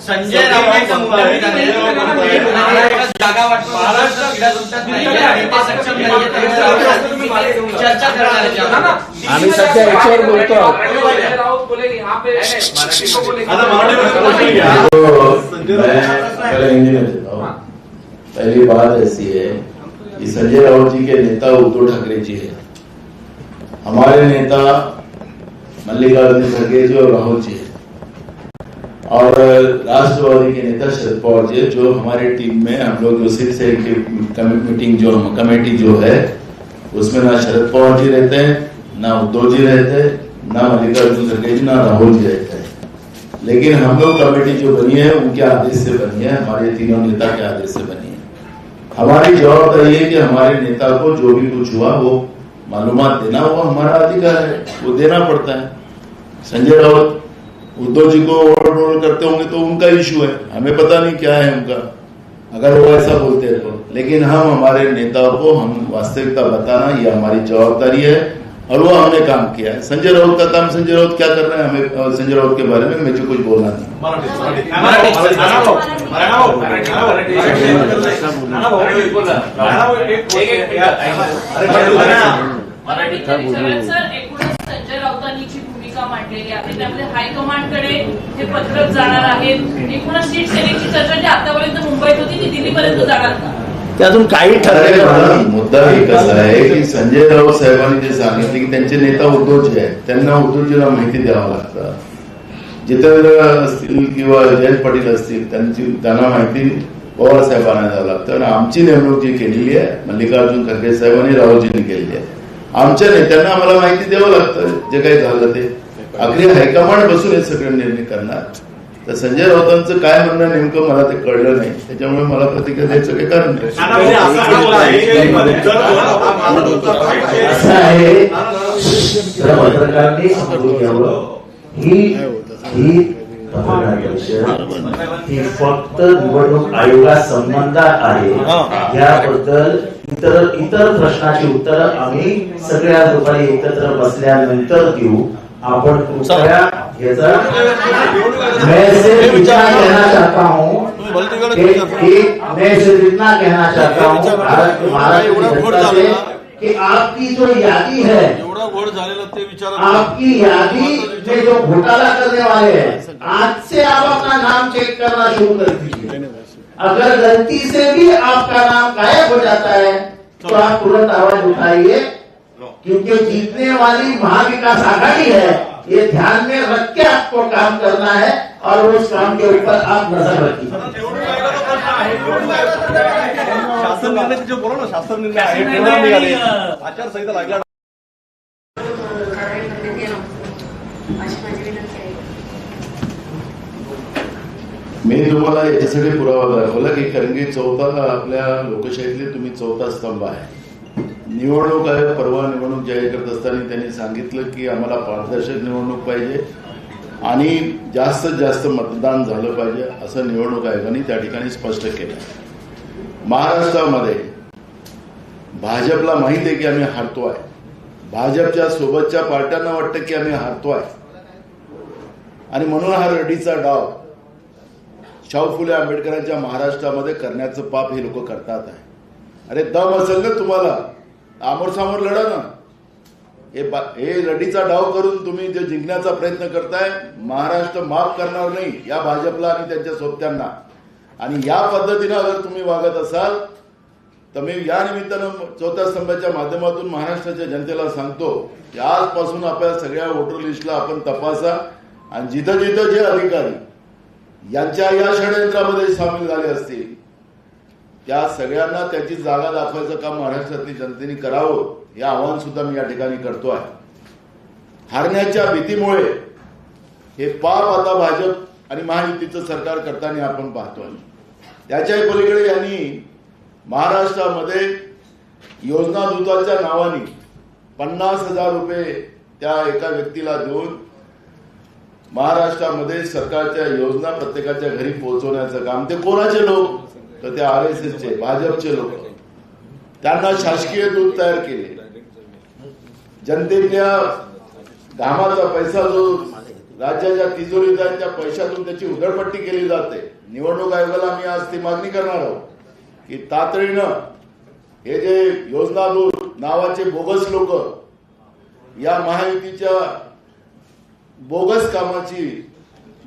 संजय राऊत चर्चा करणार आम्ही सध्या याच्यावर बोलतो। पहली बात ऐसी है कि संजय राउत जी के नेता उद्धव ठाकरे जी है, हमारे नेता मल्लिकार्जुन खड़गे जी और राहुल जी है। और राष्ट्रवादी के नेता शरद पवार जी, जो हमारे टीम में हम लोग जो शिवसेना की मीटिंग जो कमेटी जो है उसमें ना शरद पवार जी रहते हैं, ना उद्धव जी रहते हैं, ना मल्लिकार्जुन खड़गे जी, ना राहुल जी रहते हैं। लेकिन हम लोग कमेटी जो बनी है उनके आदेश से बनी है, हमारे तीनों नेता के आदेश से बनी है। हमारी जवाबदारी है कि हमारे नेता को जो भी कुछ हुआ वो मालूमात देना, वो हमारा अधिकार है, वो देना पड़ता है। संजय राउत उद्धव जी को ओवररोल करते होंगे तो उनका इश्यू है, हमें पता नहीं क्या है उनका, अगर वो ऐसा बोलते हैं तो। लेकिन हम हमारे नेताओं को हम वास्तविकता बताना ये हमारी जवाबदारी है और वो हमने काम किया है। संजय राउत का काम, संजय राउत क्या कर रहे हैं, हमें संजय राउत के बारे में मुझे कुछ बोलना नहीं। सर, एकूणच संजय राऊतांची भूमिका मांडलेली आहे, त्यामध्ये हायकमांडकडे हे पत्रक जाणार आहे। एकूणच सीट सेलिंगची चर्चा जी आतापर्यंत मुंबईत होती ती दिल्लीपर्यंत जाणार का? ते अजून काही ठरलेलं मुद्दा एक असा आहे की संजय राऊत साहेबांनी जे सांगितले की त्यांचे नेता उद्धवजी आहेत, त्यांना उद्धवजीला माहिती द्यावं लागतं। जितेंद्र असतील किंवा जयंत पाटील असतील त्यांना माहिती पवार साहेबांना द्यावं लागतं। आणि आमची नेमणूक जी केलेली आहे मल्लिकार्जुन खड़गे साहेब आणि राहुलजींनी केलेली आहे, आमच्या नेत्यांना आम्हाला माहिती द्यावं लागतं जे काही झालं ते। आखरी हायकमांड बसून हे सगळे निर्णय करणार। तर संजय राऊतांचं काय म्हणणं नेमकं मला ते कळलं नाही, त्याच्यामुळे मला प्रतिक्रिया द्यायचं काही कारण नाही। असं आहे, पत्रकारांनी समजून घ्यावं ही फक्त निवडणूक आयोगासंबंधात आहे, याबद्दल इतर प्रश्नाची उत्तर आम्ही सगळ्या दुपारी एकत्र बसल्यानंतर देऊ। आपण कृपया याचा मैसेज इतना कहना चाहता हूँ, मैसेज इतना कहना चाहता हूँ भारत के महाराष्ट्र जनता से कि आपकी जो यादी है, आपकी यादी में जो घोटाला करने वाले हैं, आज से आप अपना नाम चेक करना शुरू कर दीजिए। अगर गलती से भी आपका नाम गायब हो जाता है तो आप तुरंत आवाज उठाइए, क्योंकि जीतने वाली महाविकास आघाड़ी है, ये ध्यान में रख के आपको काम करना है और उस काम के ऊपर आप नजर रखिए। शासन निर्णय जो बोला ना, शासन निर्णय आचारसंहिता लागला। मी तुम्हाला याच्यासाठी पुरावा दाखवला की कारण चौथा आपल्या लोकशाहीतले तुम्ही चौथा स्तंभ आहे। निवडणूक आयोग परवा निवडणूक जाहीर करत असताना त्यांनी सांगितलं की आम्हाला पारदर्शक निवडणूक पाहिजे आणि जास्तीत जास्त मतदान झालं पाहिजे, असं निवडणूक आयोगाने त्या ठिकाणी स्पष्ट केलं। महाराष्ट्रामध्ये भाजपला माहित आहे की आम्ही हारतोय, भाजपच्या सोबतच्या पार्ट्यांना वाटतं की आम्ही हारतोय आणि म्हणून हा रडीचा डाव शाहू फुले आंबेडकरांच्या महाराष्ट्रामध्ये करण्याचं पाप हे लोक करतात आहे। अरे दम असेल ना तुम्हाला, आमोर सामोर लढा ना। हे रडीचा डाव करून तुम्ही जे जिंकण्याचा प्रयत्न करताय, महाराष्ट्र माफ करणार नाही या भाजपला आणि त्यांच्या सोबत्यांना। आणि या पद्धतीने अगर तुम्ही वागत असाल तर मी या निमित्तानं चौथ्या स्तंभाच्या माध्यमातून महाराष्ट्राच्या जनतेला सांगतो की आजपासून आपल्या सगळ्या वोटर लिस्टला आपण तपासा आणि जिथं जिथं जे अधिकारी यांच्या या षडयंत्रामध्ये सामील झाले असतील त्या सगळ्यांना त्याची जागा दाखवायचं काम महाराष्ट्रातली जनतेने करावं, हे आवाहन सुद्धा मी या ठिकाणी करतो आहे। हारण्याच्या भीतीमुळे हे पाप आता भाजप आणि महायुतीचं सरकार करताना आपण पाहतोय। त्याच्याही पलीकडे यांनी महाराष्ट्रामध्ये योजना दूताच्या नावाने 50,000 रुपये त्या एका व्यक्तीला देऊन महाराष्ट्रामध्ये सरकारच्या योजना प्रत्येकाच्या घरी पोहोचवण्याचं काम, ते कोणाचे लोक तर ते RSSचे भाजपचे लोक, त्यांना शासकीय दूत तयार केले। जनतेच्या घामाचा पैसा जो राज्याच्या तिजोरीत आहे त्या पैशातून त्याची उधळपट्टी केली जाते। निवडणूक आयोगाला मी आज ती मागणी करणार आहोत की तातडीनं हे जे योजना दूत नावाचे बोगस लोक या महायुतीच्या बोगस कामाची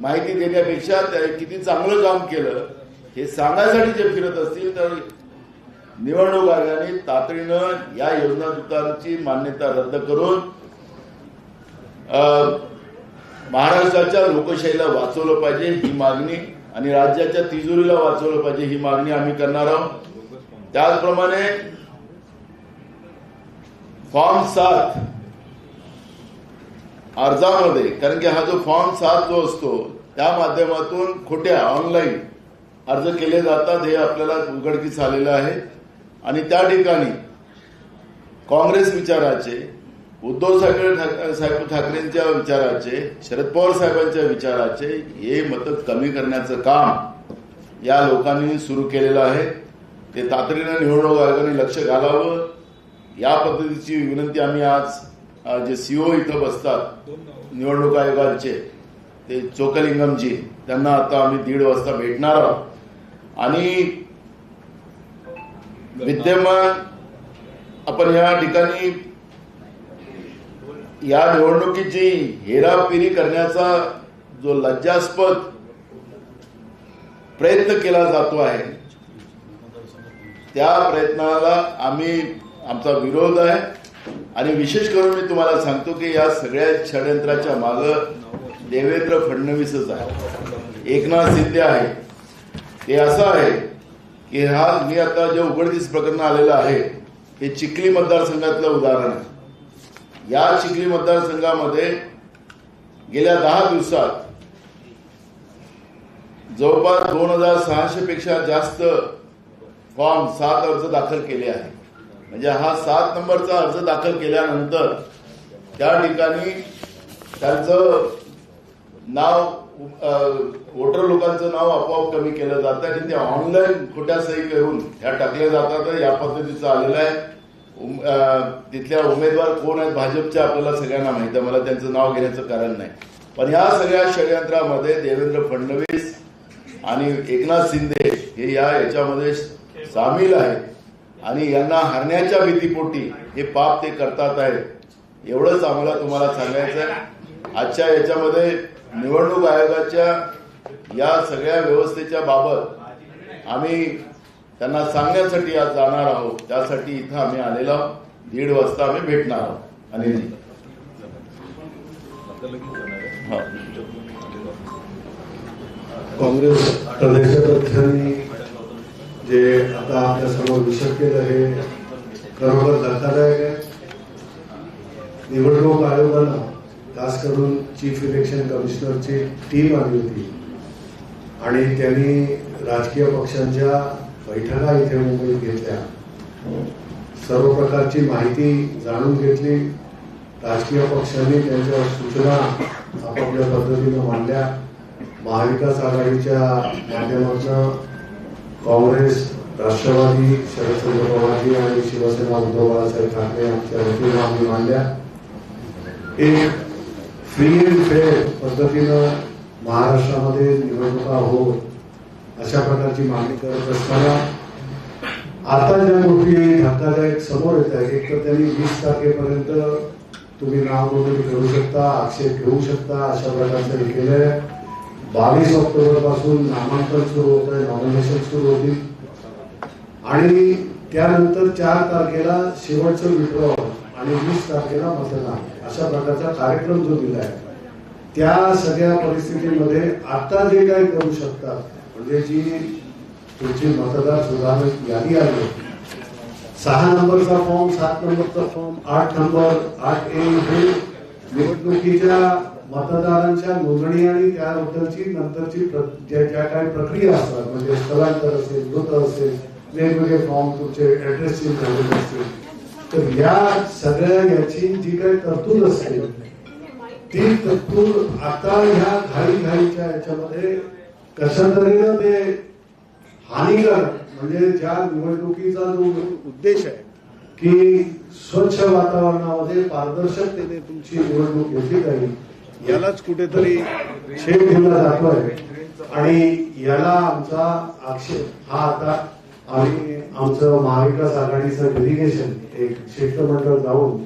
माहिती देण्यापेक्षा त्या किती चांगलं काम केलं हे सांगायसाठी जे फिरत असतील तर निवडणूक आयोगाने तातडीनं या योजना दूतांची मान्यता रद्द करून महाराष्ट्राच्या लोकशाहीला वाचवलं पाहिजे ही मागणी आणि राज्याच्या तिजोरीला वाचवलं पाहिजे ही मागणी आम्ही करणार आहोत. त्याचप्रमाणे फॉर्म 7 अर्जामध्ये, कारण की हा जो फॉर्म 7 जो असतो त्या माध्यमातून खोट्या ऑनलाईन अर्ज केले जातात हे आपल्याला उघडकीस आलेलं आहे. आणि त्या ठिकाणी काँग्रेस विचाराचे, उद्धव साहेब ठाकरेंच्या विचाराचे, शरद पवार साहेबांच्या विचाराचे हे मतं कमी करण्याचं काम या लोकांनी सुरू केलेलं आहे. ते तातडीनं निवडणूक आयोगाने लक्ष घालावं या पद्धतीची विनंती आम्ही आज जे सीओ इथं बसतात निवडणूक आयोगाचे ते चोकलिंगमजी त्यांना आता आम्ही 1:30 वाजता भेटणार आहोत. आणि विद्यमान आपण या ठिकाणी या निवडणुकीची हेराफेरी करण्याचा जो लज्जास्पद प्रयत्न केला जातो आहे त्या प्रयत्नाला आमचा विरोध आहे. आणि विशेष करून मी तुम्हाला सांगतो की या सगळ्या षडयंत्राच्या मागं देवेंद्र फडणवीसच आहे, एकनाथ शिंदे आहे. ते असं आहे की मी आता जे उघडकीस प्रकरण आलेलं आहे हे चिखली मतदारसंघातलं उदाहरण आहे. या चिखली मतदारसंघामध्ये गेल्या 10 दिवसात जवळपास 2600 पेक्षा जास्त फॉर्म 7 अर्ज दाखल केले आहेत. म्हणजे हा 7 नंबरचा अर्ज दाखल केल्यानंतर त्या ठिकाणी त्यांचं नाव वोटर लोकांचं नाव आपोआप कमी केलं जातं आणि ते ऑनलाईन खोट्या सही करून ह्या टाकल्या जातात. या पद्धतीचं आलेलं आहे. तिथल्या उमेदवार कोण आहेत भाजपच्या आपल्याला सगळ्यांना माहिती आहे, मला त्यांचं नाव घेण्याचं कारण नाही. पण या सगळ्या षडयंत्रामध्ये देवेंद्र फडणवीस आणि एकनाथ शिंदे हे याच्यामध्ये सामील आहेत आणि यांना हरण्याच्या भीतीपोटी हे पाप ते करतात आहेत. एवढंच आम्हाला तुम्हाला सांगायचं आहे. आजच्या याच्यामध्ये निवडणूक आयोगाच्या या सगळ्या व्यवस्थेच्या बाबत आम्ही त्यांना सांगण्यासाठी आज जाणार आहोत. त्यासाठी इथं आम्ही आलेलो आहोत. 1:30 वाजता आम्ही भेटणार आहोत. अनिलजी काँग्रेस प्रदेशाध्यक्षांनी जे आता आपल्या समोर विषद केलं हे खरोखर धक्कादायक आहे. निवडणूक आयोगानं खास करून चीफ इलेक्शन कमिशनरची टीम आली होती आणि त्यांनी राजकीय पक्षांच्या बैठका इथे मुंबईत घेतल्या. सर्व प्रकारची माहिती जाणून घेतली. राजकीय पक्षांनी त्यांच्या सूचना आपापल्या पद्धतीनं मांडल्या. महाविकास आघाडीच्या माध्यमातून काँग्रेस, राष्ट्रवादी, शरदचंद्र पवारजी आणि शिवसेना उद्धव बाळासाहेब ठाकरे यांच्या वतीनं आम्ही मांडल्या. एक फ्री अँड फेअर पद्धतीनं महाराष्ट्रामध्ये निवडणुका हो अशा प्रकारची मागणी करत असताना आता ज्या गोष्टी धक्कादायक समोर येत आहेत, एक तर त्यांनी 20 तारखेपर्यंत तुम्ही नाव नोंदणी करू शकता, आक्षेप घेऊ शकता अशा प्रकारचं हे केलंय. 22 ऑक्टोबर पासून नामांकन सुरू होत आहे, नॉमिनेशन सुरू होतील आणि त्यानंतर 4 तारखेला शेवटचं विड्रॉवल आणि 20 तारखेला मतदान अशा प्रकारचा कार्यक्रम जो दिलाय त्या सगळ्या परिस्थितीमध्ये आता जे काही करू शकतात म्हणजे जी तुमची मतदार सुधारणा यादी आली 6 नंबरचा फॉर्म, 7 नंबरचा फॉर्म, 8 नंबर, 8A हे निवडणुकीच्या मतदारांच्या नोंदणी आणि त्याबद्दलची नंतरची ज्या काही प्रक्रिया असतात म्हणजे स्थलांतर असेल, मृत असेल, वेगवेगळे फॉर्म तुमचे ऍड्रेस चेंज झालेले असतील, तर या सगळ्या याची जी काही तरतूद असते ती तरतूद आता ह्या घाईघाईच्या याच्यामध्ये कशा तऱ्हेनं ते हानिकारक म्हणजे ज्या निवडणुकीचा जो उद्देश आहे की स्वच्छ वातावरणामध्ये पारदर्शकतेने तुमची निवडणूक घेतली जाईल यालाच कुठेतरी छेद दिला जातोय. आणि याला आमचा आक्षेप हा आता आम्ही आमचं महाविकास आघाडीचं डेलिगेशन एक शिष्टमंडळ जाऊन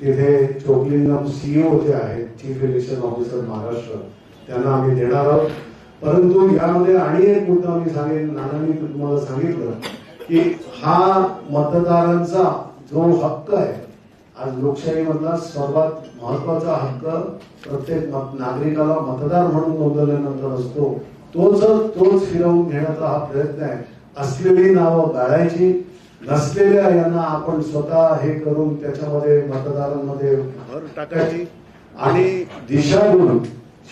तिथे चोकलिंगम सीईओ जे आहेत चीफ इलेक्शन ऑफिसर महाराष्ट्र त्यांना आम्ही देणार आहोत. परंतु यामध्ये आणि एक मुद्दा मी सांगेन, नानांनी तुम्हाला सांगितलं की हा मतदारांचा जो हक्क आहे आज लोकशाहीमधला सर्वात महत्वाचा हक्क प्रत्येक नागरिकाला मतदार म्हणून नोंदवल्यानंतर असतो. तोच फिरवून घेण्याचा हा प्रयत्न आहे. असलेली नावं गाळायची, नसलेल्या यांना आपण स्वतः हे करून त्याच्यामध्ये मतदारांमध्ये भर टाकायची आणि दिशाभूल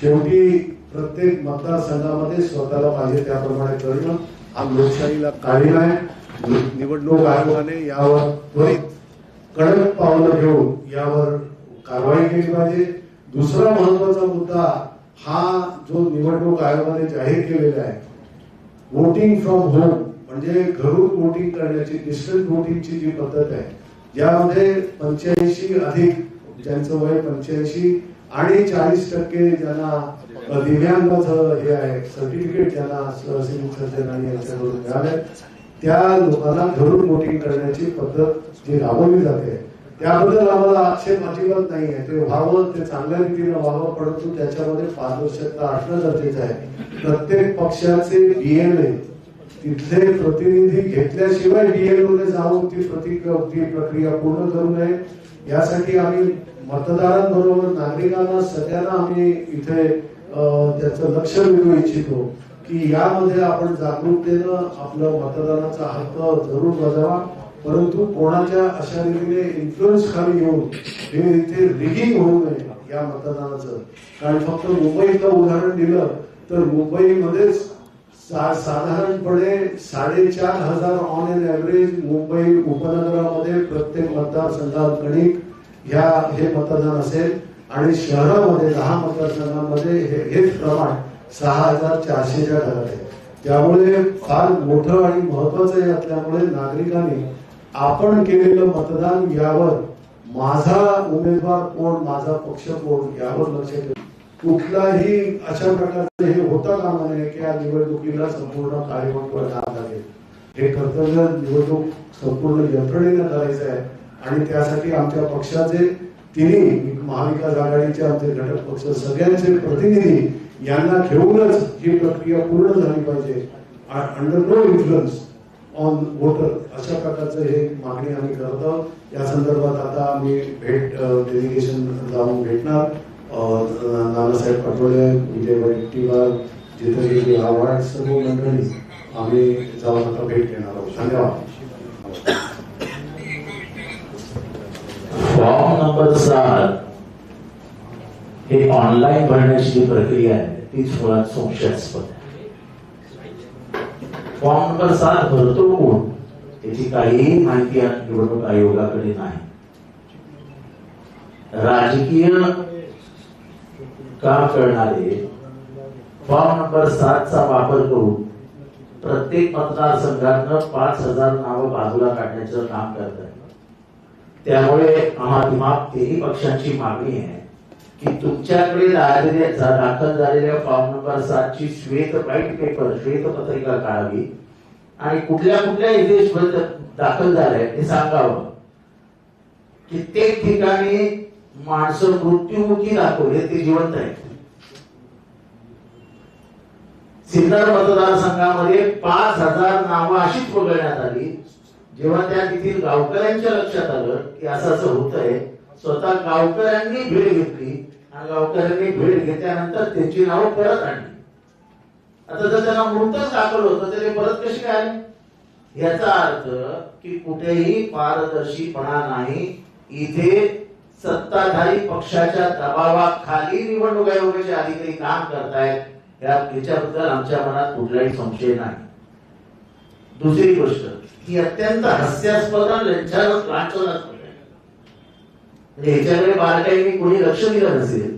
शेवटी प्रत्येक मतदारसंघामध्ये स्वतःला पाहिजे त्याप्रमाणे करणं हा लोकशाहीला काळी आहे. निवडणूक आयोगाने यावर त्वरित कडक पावलं घेऊन यावर कारवाई केली पाहिजे. दुसरा महत्वाचा मुद्दा हा जो निवडणूक आयोगाने जाहीर केलेला आहे, वोटिंग फ्रॉम होम म्हणजे घरून वोटिंग करण्याची डिस्टन्स वोटिंगची जी पद्धत आहे, ज्यामध्ये 85 अधिक ज्यांचं वय 85 आणि 40% ज्यांना दिव्यांगाचं हे आहे सर्टिफिकेट ज्यांना सिव्हिल सर्जन आणि यांच्याकडून मिळाले, त्या लोकांना घरून वोटिंग करण्याची पद्धत जी राबवली जाते त्याबद्दल आम्हाला आक्षेप अजिबात नाही आहे. ते व्हावं, ते चांगल्या रीतीने व्हावं, परंतु त्याच्यामध्ये पारदर्शकता असणं गरजेचं आहे. प्रत्येक पक्षाचे BLA तिथले प्रतिनिधी घेतल्याशिवाय BLO मध्ये जाऊन ती प्रक्रिया पूर्ण करू नये. यासाठी आम्ही मतदारांबरोबर नागरिकांना सगळ्यांना आम्ही इथे त्याचं लक्ष वेधू इच्छितो की यामध्ये आपण जागरूकतेनं आपलं मतदानाचा हक्क जरूर बजावा, परंतु कोणाच्या अशा रीतीने इन्फ्लुएन्स खाली येऊन हे इथे रिगिंग होऊ नये या मतदानाचं. कारण फक्त मुंबईचं उदाहरण दिलं तर मुंबईमध्येच साधारणपणे 4,500 ऑन एन ऍव्हरेज मुंबई उपनगरामध्ये प्रत्येक मतदारसंघात गणित हे मतदान असेल आणि शहरामध्ये 10 मतदारसंघांमध्ये हेच प्रमाण 6,400च्या घरात आहे. त्यामुळे फार मोठं आणि महत्वाचं हे असल्यामुळे नागरिकांनी आपण केलेलं मतदान यावर माझा उमेदवार कोण, माझा पक्ष कोण यावर लक्ष ठेवून कुठलाही अशा प्रकारचं हे होता कामा नये की या निवडणुकीला संपूर्ण कार्यक्रम लागेल. हे कर्तव्य निवडणूक संपूर्ण यंत्रणेनं करायचं आहे आणि त्यासाठी आमच्या पक्षाचे तिन्ही महाविकास आघाडीचे आमचे घटक पक्ष सगळ्यांचे प्रतिनिधी यांना घेऊनच ही प्रक्रिया पूर्ण झाली पाहिजे. Under no influence on voter अशा प्रकारचं हे मागणी आम्ही करतो. या संदर्भात आता आम्ही डेलिगेशन जाऊन भेटणार. नानासाहेब पटोले, विजय वडेट्टीवार, जितेंद्र आव्हाड सर्व मंडळी आम्ही जाऊन आता भेट घेणार आहोत. धन्यवाद. फॉर्म नंबर 7 हे ऑनलाईन भरण्याची जी प्रक्रिया आहे तीच मुळात संशयास्पद आहे. फॉर्म नंबर 7 भरतो कोण त्याची काहीही माहिती निवडणूक आयोगाकडे नाही. राजकीय काम करणारे फॉर्म नंबर 7चा वापर करून प्रत्येक मतदारसंघातनं 5,000 नावं बाजूला काढण्याचं काम करतात. त्यामुळे आम्हा तिन्ही पक्षांची मागणी आहे की तुमच्याकडे दाखल झालेल्या फॉर्म नंबर 7ची श्वेतपत्रिका काढावी आणि कुठल्या इथे दाखल झालंय ते सांगावं. कित्येक ठिकाणी माणसं मृत्युमुखी दाखवले ते जिवंत आहेत. सिन्नर मतदारसंघामध्ये 5,000 नावं अशीच वगळण्यात आली. जेव्हा त्या तिथील गावकऱ्यांच्या लक्षात आलं की असं होतंय, स्वतः गावकऱ्यांनी भेट घेतली आणि गावकऱ्यांनी भेट घेतल्यानंतर त्यांची नावं परत आणली. आता जर त्यांना मृतच दाखल होतं तर ते परत कशी काय आले? याचा अर्थ की कुठेही पारदर्शीपणा नाही. इथे सत्ताधारी पक्षाच्या दबावाखाली निवडणूक आयोगाचे अधिकारी काम करतायत याच्याबद्दल आमच्या मनात कुठलाही संशय नाही. दुसरी गोष्ट ही अत्यंत हास्यास्पद लांछनास्पद आहे. म्हणजे ह्याच्याकडे बारकाईने कोणी लक्ष दिलं नसेल.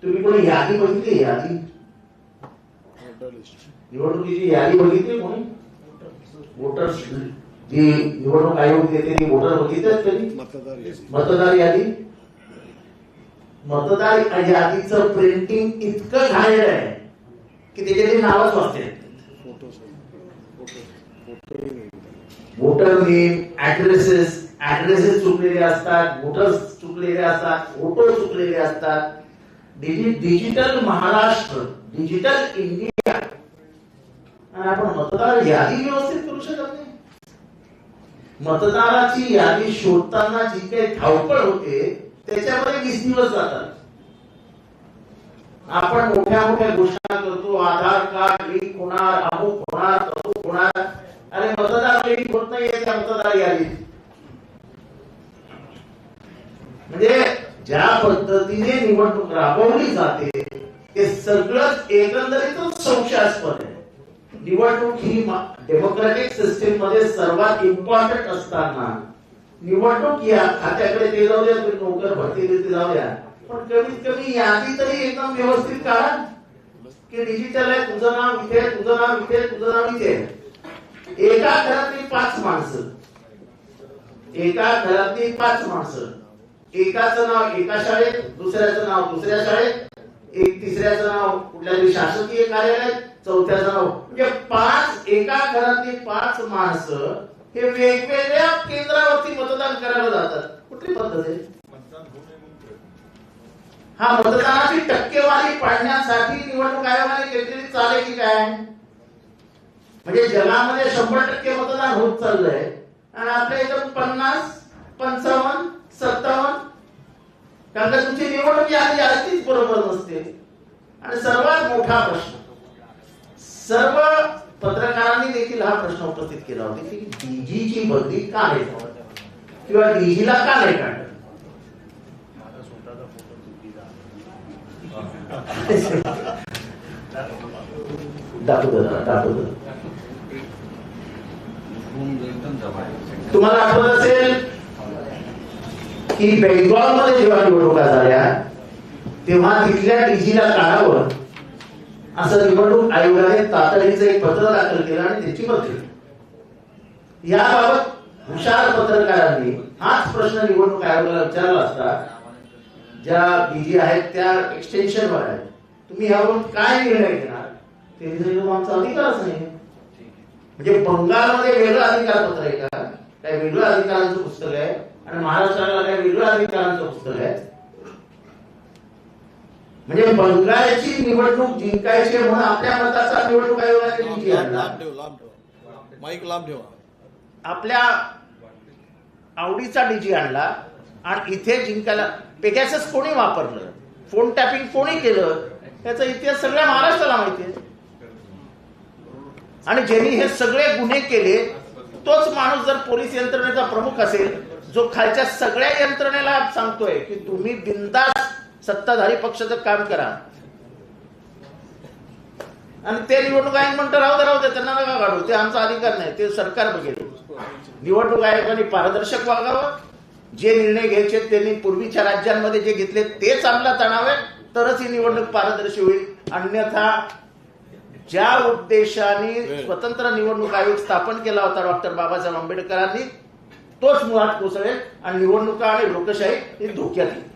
तुम्ही कोणी यादी बघितली? यादी निवडणुकीची यादी बघितली कोणी? वोटर्स जी निवडणूक आयोग देते ती वोटर बघितल्यात कधी? मतदार यादी. मतदार यादीचं प्रिंटिंग इतकं घाणेरडं आहे की त्याच्यातली नावच वाचते. वोटर नेम, ऍड्रेसेस चुकलेले असतात, वोटर्स चुकलेले असतात, फोटो चुकलेले असतात. डिजिटल महाराष्ट्र, डिजिटल इंडिया, आणि आपण मतदार यादी व्यवस्थित करू शकत नाही. मतदाराची यादी शोधताना जी काही धावपळ होते त्याच्यामध्ये 20 दिवस जातात. आपण मोठ्या मोठ्या घोषणा करतो, आधार कार्ड लिंक होणार, अमुक होणार, तमुक होणार. अरे मतदार लिंक होत नाहीये त्या मतदार यादीत. म्हणजे ज्या पद्धतीने निवडणूक राबवली जाते ते सगळंच एकंदरीतच संशयास्पद आहे. निवडणूक ही डेमोक्रेटिक सिस्टीम मध्ये सर्वात इम्पॉर्टंट असताना निवडणूक या खात्याकडे ते जाऊ द्या, नोकर भरती देते जाऊ द्या, पण कमीत कमी यादी तरी एकदम व्यवस्थित काढा की डिजिटल आहे, तुझं नाव इथे, तुझं नाव इथे, तुझं नाव इथे. एका घरातली 5 माणसं, एका घरातली 5 माणसं, एकाचं नाव एका शाळेत, दुसऱ्याचं नाव दुसऱ्या शाळेत, एक तिसऱ्याचं नाव कुठल्या तरी शासकीय कार्यालयात, चौथ्याचं नाव, म्हणजे 5 एका घरातली 5 माणसं हे वेगवेगळ्या केंद्रावरती मतदान करायला जातात. कुठली पद्धत आहे? हा मतदानाची टक्केवारी पाडण्यासाठी निवडणूक आयोगाने केलेली चाल आहे की काय? म्हणजे जगामध्ये 100% मतदान होत चाललंय आणि आपल्या इथं 50, 55, 57. कारण का तुमची निवडणूक यादी अगदीच बरोबर नसते. आणि सर्वात मोठा प्रश्न, सर्व पत्रकारांनी देखील हा प्रश्न उपस्थित केला होता की डीजीची बदली का नाही किंवा डीजीला का नाही काढलं. तुम्हाला आठवत असेल की बेंगॉलमध्ये जेव्हा निवडणुका झाल्या तेव्हा तिथल्या डीजीला काढावं असं निवडणूक आयोगाने तातडीचं एक पत्र दाखल केलं आणि त्याची बदली. याबाबत हुशार पत्रकारांनी हाच प्रश्न निवडणूक आयोगाला विचारला असता, ज्या डीजी आहेत त्या एक्सटेन्शनवर आहेत, तुम्ही यावरून काय निर्णय घेणार? ते आमचा अधिकारच नाही. म्हणजे बंगालमध्ये वेगळं अधिकार पत्र आहे का? काय वेगळं अधिकारांचं पुस्तक आहे आणि महाराष्ट्राला काय वेगळं अधिकारांचं पुस्तक आहे? म्हणजे बंगालची निवडणूक जिंकायची म्हणून आपल्या मताचा निवडणूक आयोगाने डीजी आणला, माईक लांब ठेवा, आपल्या आवडीचा डीजी आणला आणि इथे जिंकायला पेगॅसस कोणी वापरलं, फोन टॅपिंग कोणी केलं, याचा इतिहास सगळ्या महाराष्ट्राला माहिती आहे. आणि ज्यांनी हे सगळे गुन्हे केले तोच माणूस जर पोलीस यंत्रणेचा प्रमुख असेल, जो खालच्या सगळ्या यंत्रणेला सांगतोय की तुम्ही बिनधास्त सत्ताधारी पक्षाचं काम करा, आणि ते निवडणूक आयोग म्हणतं राहू दे त्यांना नका काढू, ते आमचा अधिकार नाही, ते सरकार बघेल. निवडणूक आयोगाने पारदर्शक वागावं, जे निर्णय घ्यायचे त्यांनी पूर्वीच्या राज्यांमध्ये जे घेतले तेच अंमलात आणावे, तरच ही निवडणूक पारदर्शी होईल. अन्यथा ज्या उद्देशाने स्वतंत्र निवडणूक आयोग स्थापन केला होता डॉक्टर बाबासाहेब आंबेडकरांनी, तोच मुळात कोसळेल आणि निवडणुका आणि लोकशाही ही धोक्यात येईल.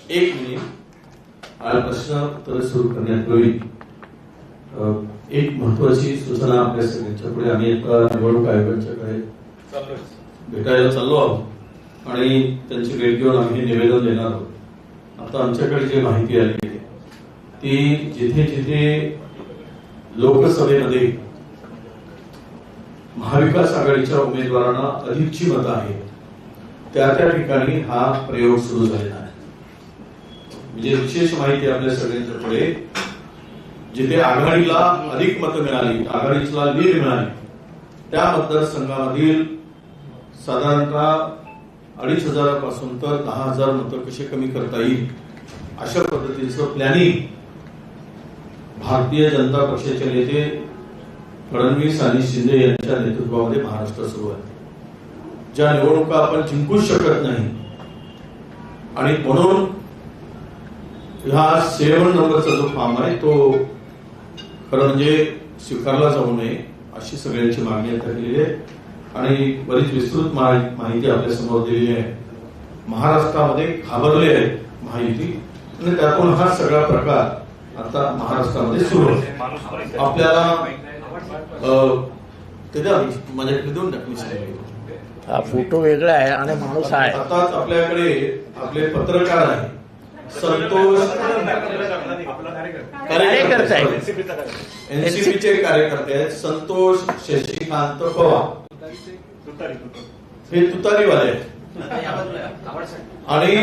एक मिनिट हा प्रश्न उत्तर सुरू करण्यापूर्वी एक महत्वाची सूचना आपल्या सगळ्यांच्या पुढे. आम्ही आता निवडणूक आयोगाच्याकडे भेटायला चाललो आहोत आणि त्यांची भेट घेऊन आम्ही निवेदन देणार आहोत. आता आमच्याकडे जी माहिती आली आहे ती जिथे जिथे लोकसभेमध्ये महाविकास आघाडीच्या उमेदवारांना अधिकची मतं आहेत त्या त्या ठिकाणी हा प्रयोग सुरू झालेला आहे. म्हणजे विशेष माहिती आपल्या सगळ्यांच्या पुढे, जिथे आघाडीला अधिक मतं मिळाली, आघाडीला लीड मिळाली, त्या मतदारसंघामधील साधारणतः 2,500 पासून तर 10,000 मतं कशी कमी करता येईल अशा पद्धतीचं प्लॅनिंग भारतीय जनता पक्षाचे नेते फडणवीस आणि शिंदे यांच्या नेतृत्वामध्ये महाराष्ट्र सुरू आहे. ज्या निवडणुका आपण जिंकूच शकत नाही आणि म्हणून ह्या 7 नंबरचा जो फॉर्म आहे तो खरं म्हणजे स्वीकारला जाऊ नये अशी सगळ्यांची मागणी केलेली आहे आणि बरीच विस्तृत माहिती आपल्या समोर दिलेली आहे. महाराष्ट्रामध्ये घाबरले आहे माहिती आणि त्यातून हा सगळा प्रकार आता महाराष्ट्रामध्ये सुरू आहे. आपल्याला माझ्याकडे देऊन टाकली, हा फोटो वेगळा आहे आणि माणूस आहे. आताच आपल्याकडे आपले पत्रकार आहे संतोष कार्यकर्ता आहे. एनसीपीचे कार्यकर्ते आहेत संतोष शशिकांत पवार, हे तुतारीवाले आहेत आणि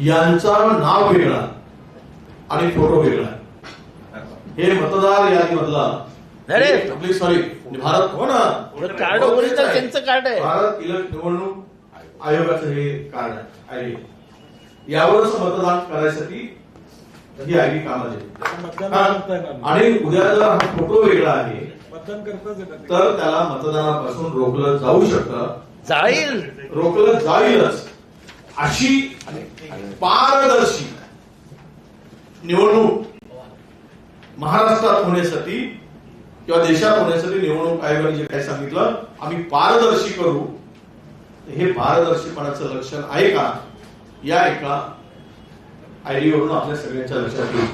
यांचं नाव वेगळं आणि फोटो वेगळा. हे मतदार यादीमधला अरे सॉरी भारत हो ना कार्ड ओरिजिनल त्यांचं कार्ड आहे. भारत निवडणूक आयोगाचं हे कार्ड आहे. यावरच मतदान करायसाठी ही आयडी कामाची. आणि उद्या जर हा फोटो वेगळा आहे तर त्याला मतदानापासून रोखलं जाऊ शकतं, रोखलं जाईलच. अशी पारदर्शी निवडणूक महाराष्ट्रात होण्यासाठी किंवा देशात होण्यासाठी निवडणूक आयोगाने जे काही सांगितलं आम्ही पारदर्शी करू, हे पारदर्शीपणाचं लक्षण आहे का या एका आयडीवरून आपल्या सगळ्यांच्या लक्षात येईल.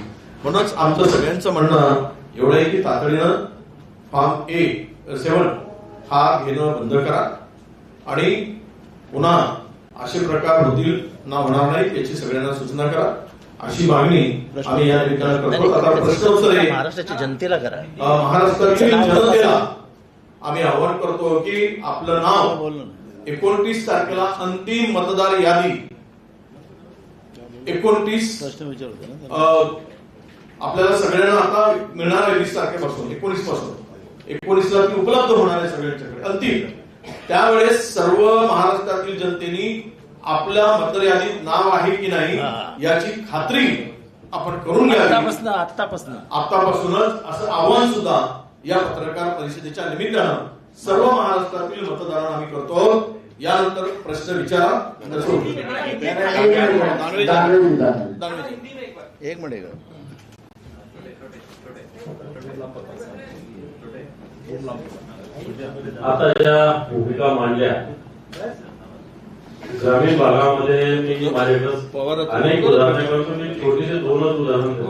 म्हणूनच आमचं सगळ्यांचं म्हणणं एवढं आहे की तातडीनं फॉर्म A7 हा घेणं बंद करा आणि पुन्हा असे प्रकार होतील ना होणार नाही याची सगळ्यांना सूचना करा, अशी मागणी आम्ही या निमित्तानं करतो. आता प्रश्न उत्तर आहे महाराष्ट्राच्या जनतेला करा. महाराष्ट्रातील जनतेला आम्ही आवाहन करतो की आपलं नाव 29 तारखेला अंतिम मतदार यादी 29 आपल्याला सगळ्यांना आता मिळणार आहे 20 तारखेपासून 19 पासून 19ला ती उपलब्ध होणार आहे सगळ्यांच्याकडे अंतिम. त्यावेळेस सर्व महाराष्ट्रातील जनतेने आपल्या मतदार यादीत नाव आहे की नाही याची खात्री आपण करून घ्यावी आतापासूनच, असं आव्हान सुद्धा या पत्रकार परिषदेच्या निमित्तानं सर्व महाराष्ट्रातील मतदारांना आम्ही करतो. यानंतर प्रश्न विचारा. एक मिनिट आता ज्या भूमिका मांडल्या ग्रामीण भागामध्ये मी माझ्याकडे अनेक उदाहरणे करतो. मी छोटीशी 2च उदाहरण देतो.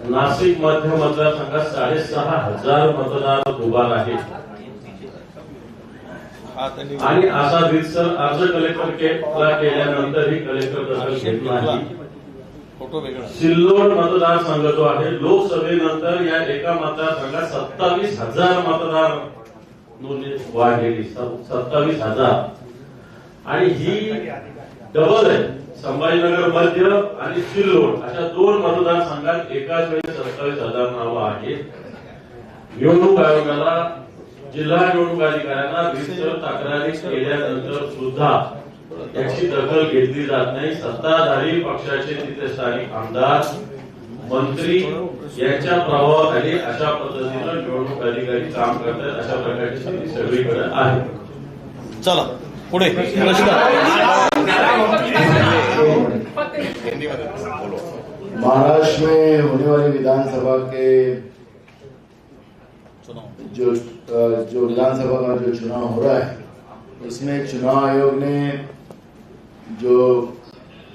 नाशिक मध्य मतदारसंघात 6,500 मतदार दुबार आहेत आणि असा रितसर अर्ज कलेक्टरला केल्यानंतरही कलेक्टर दखल घेत नाही. सिल्लोड मतदारसंघ जो आहे लोकसभेनंतर या एका मतदारसंघात 27,000 मतदार नोंदणी वाढलेली 27,000 आणि ही डबल आहे. संभाजीनगर मध्य आणि सिल्लोड अशा 2 मतदारसंघात एकाच वेळी 27,000 नावं आहेत. निवडणूक आयोगाला जिल्हा निवडणूक अधिकाऱ्यांना विस्तृत तक्रारी केल्यानंतर सुद्धा याची दखल घेतली जात नाही. सत्ताधारी पक्षाचे तिथे स्थानिक आमदार मंत्री यांच्या प्रभावाखाली अशा पद्धतीनं निवडणूक अधिकारी काम करतात. अशा प्रकारची स्थिती सगळीकडे आहे. चला पुढे महाराष्ट्र में होने वाली विधानसभा के जो विधानसभा का जो चुनाव हो रहा है उसमें चुनाव आयोग ने जो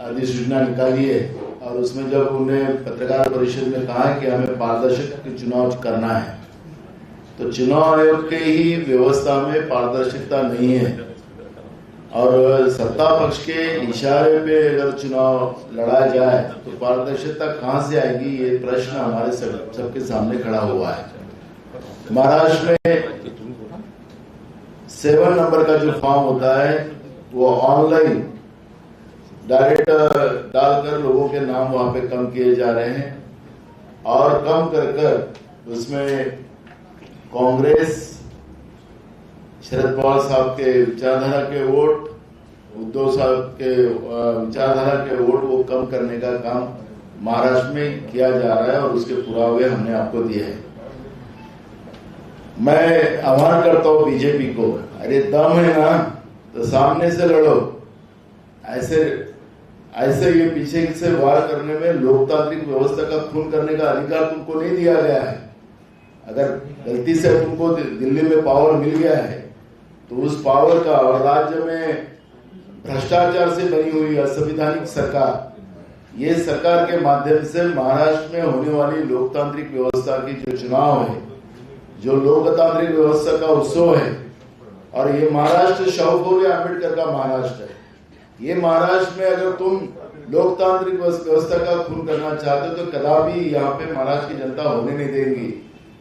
अधिसूचना निकाली है और उसमें जब उन्हें पत्रकार परिषद में कहा कि हमें पारदर्शक चुनाव करना है तो चुनाव आयोग के ही व्यवस्था में पारदर्शिता नहीं है और सत्ता पक्ष के इशारे पे अगर चुनाव लड़ा जाए तो पारदर्शिता कहां से आएगी, ये प्रश्न हमारे सबके सामने खड़ा हुआ है। महाराष्ट्र में 7 नंबर का जो फॉर्म होता है वो ऑनलाइन डायरेक्ट डालकर लोगों के नाम वहां पे कम किए जा रहे हैं और कम कर उसमें कांग्रेस शरद पवार साहब के विचारधारा के वोट, उद्धव साहब के विचारधारा के वोट वो कम करने का काम महाराष्ट्र में किया जा रहा है और उसके पुरावे हमने आपको दिए हैं। मैं आह्वान करता हूं बीजेपी को, अरे दम है ना तो सामने से लड़ो। ऐसे ये पीछे से वार करने में लोकतांत्रिक व्यवस्था का खून करने का अधिकार तुमको नहीं दिया गया है। अगर गलती से तुमको दिल्ली में पावर मिल गया है तो उस पावर का, और राज्य में भ्रष्टाचार से बनी हुई असंवैधानिक सरकार, ये सरकार के माध्यम से महाराष्ट्र में होने वाली लोकतांत्रिक व्यवस्था की जो चुनाव है, जो लोकतांत्रिक व्यवस्था का उत्सव है, और ये महाराष्ट्र शाहू फुले आंबेडकर का महाराष्ट्र है। ये महाराष्ट्र में अगर तुम लोकतांत्रिक व्यवस्था का खून करना चाहते हो तो कदापि यहाँ पे महाराष्ट्र की जनता होने नहीं देंगी।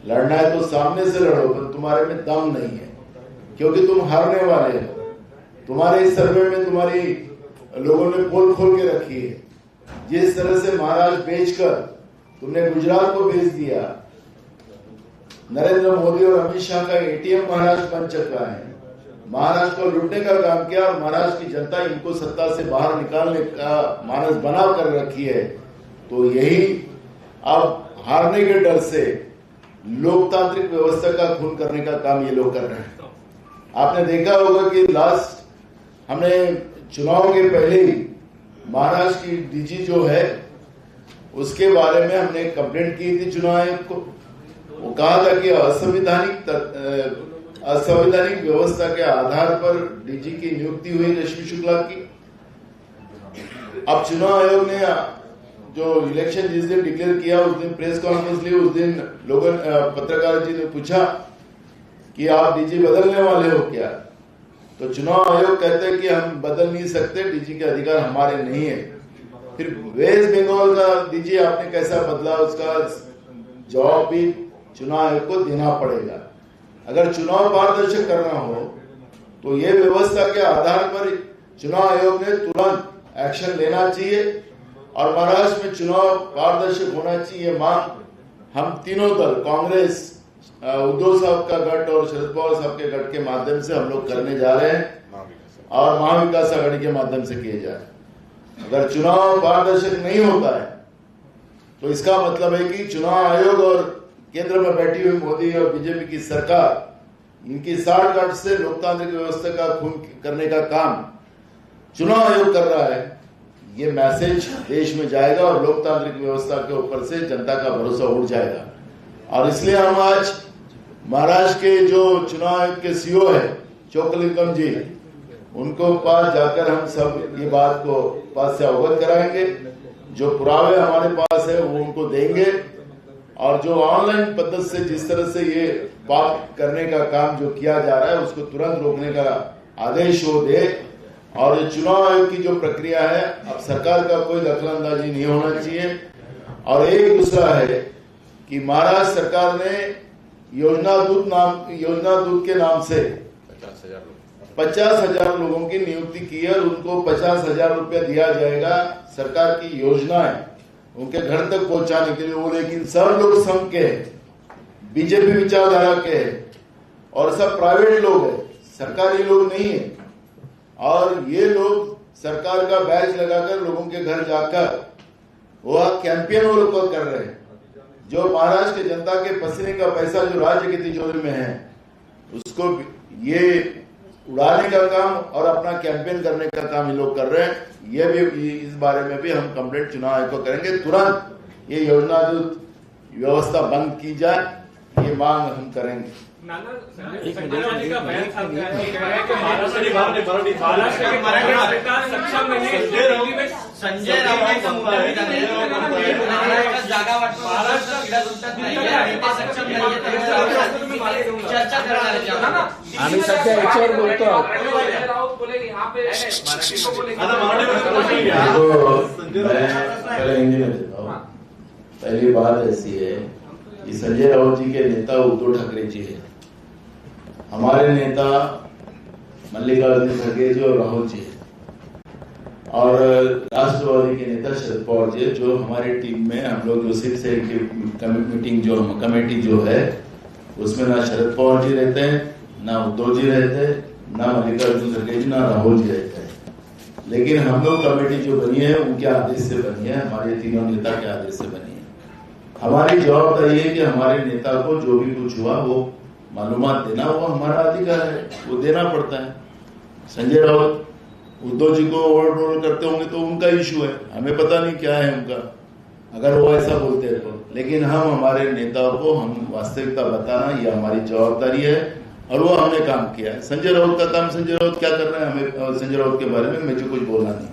लड़ना है तो सामने से लड़ो, पर तुम्हारे में दम नहीं है क्योंकि तुम हारने वाले हो। तुम्हारे इस सर्वे में तुम्हारी लोगों ने पोल खोल के रखी है। जिस तरह से महाराष्ट्र बेचकर तुमने गुजरात को बेच दिया, नरेंद्र मोदी और अमित शाह का एटीएम महाराष्ट्र बन चुका है। महाराष्ट्र को लूटने का काम किया और महाराष्ट्र की जनता इनको सत्ता से बाहर निकालने का मानस बना कर रखी है। तो यही अब हारने के डर से लोकतांत्रिक व्यवस्था का खून करने का काम ये लोग कर रहे हैं। आपने देखा होगा कि लास्ट हमने चुनाव के पहले ही महाराष्ट्र की डीजी जो है उसके बारे में हमने कंप्लेंट की थी चुनाव आयोग को। वो कहा था कि असंवैधानिक व्यवस्था के आधार पर डीजी की नियुक्ति हुई रश्मि शुक्ला की। अब चुनाव आयोग ने जो इलेक्शन जिस दिन डिक्लेयर किया उस दिन प्रेस कॉन्फ्रेंस ली। उस दिन लोगों पत्रकार जी ने पूछा कि आप डीजी बदलने वाले हो क्या? तो चुनाव आयोग कहते हैं कि हम बदल नहीं सकते, डीजी के अधिकार हमारे नहीं है। फिर वेस्ट बंगाल का डीजी आपने कैसा बदला, उसका जवाब भी चुनाव आयोग को देना पड़ेगा। अगर चुनाव पारदर्शक करना हो तो ये व्यवस्था के आधार पर चुनाव आयोग ने तुरंत एक्शन लेना चाहिए और महाराष्ट्र में चुनाव पारदर्शक होना चाहिए। मांग हम तीनों दल, कांग्रेस, उद्धव साहब का गठ और शरद पवार साहब के गठ के माध्यम से हम लोग करने जा रहे हैं और महाविकास आघाड़ी के माध्यम से किए जा रहे हैं। अगर चुनाव पारदर्शक नहीं होता है तो इसका मतलब है कि चुनाव आयोग और केंद्र में बैठी हुई मोदी और बीजेपी की सरकार इनकी साठगांठ से लोकतांत्रिक व्यवस्था का खून करने का काम चुनाव आयोग कर रहा है। ये मैसेज देश में जाएगा और लोकतांत्रिक व्यवस्था के ऊपर से जनता का भरोसा उठ जाएगा। और इसलिए हम आज महाराष्ट्र के जो चुनाव आयोग के सीईओ है चोकलिंगम जी, उनको पास जाकर हम सब ये बात को पास से अवगत कराएंगे। जो पुरावे हमारे पास है वो उनको देंगे और जो ऑनलाइन पद्धति से जिस तरह से ये बात करने का काम जो किया जा रहा है उसको तुरंत रोकने का आदेश वो दे। और ये चुनाव आयोग की जो प्रक्रिया है, अब सरकार का कोई दखलंदाजी नहीं होना चाहिए। और एक दूसरा है कि महाराष्ट्र सरकार ने योजना दूत के नाम से 50,000 लोगों की नियुक्ति की है और उनको 50,000 रुपया दिया जाएगा। सरकार की योजना है उनके घर तक पहुंचाने के लिए। वो लेकिन सब लोग संघ के हैं, बीजेपी विचारधारा के हैं और सब प्राइवेट लोग हैं, सरकारी लोग नहीं है। और ये लोग सरकार का बैच लगाकर लोगों के घर जाकर वह कैंपेन वो लोग कर रहे हैं। जो महाराष्ट्र की जनता के पसीने का पैसा जो राज्य की तिजोरी में है उसको ये उड़ाने का काम और अपना कैंपेन करने का काम ये लोग कर रहे हैं। ये भी इस बारे में भी हम कंप्लेंट चुनाव आयोग को करेंगे। तुरंत ये योजना व्यवस्था बंद की जाए, ये मांग हम करेंगे। संजय राऊत चर्चा करणार आम्ही सध्या याच्यावर बोलतो आहोत। पहली बात ऐसी है कि संजय राउत जी के नेता उद्धव ठाकरे जी है, हमारे नेता मल्लिकार्जुन खड़गे जी और राहुल जी है और राष्ट्रवादी के नेता शरद पवार जी, जो हमारी टीम में हम लोग जो सिर्फ से मीटिंग जो कमेटी जो है उसमें ना शरद पवार जी रहते हैं, ना उद्धव जी रहते हैं, ना मल्लिकार्जुन खड़गे जी, ना राहुल जी रहते हैं। लेकिन हम लोग कमेटी जो बनी है उनके आदेश से बनी है, हमारे तीनों नेता के आदेश से बनी है। हमारी जवाबदारी है कि हमारे नेता को जो भी कुछ हुआ वो मालूमात देना, वो हमारा अधिकार है, वो देना पड़ता है। संजय राउत उद्धव जी को ओवररोल करते होंगे तो उनका इश्यू है, हमें पता नहीं क्या है उनका, अगर वो ऐसा बोलते हैं तो। लेकिन हम हमारे नेताओं को हम वास्तविकता बताना ये हमारी जवाबदारी है और वो हमने काम किया है। संजय राउत का काम, संजय राउत क्या कर रहे हैं हमें संजय राउत के बारे में मुझे कुछ बोलना नहीं।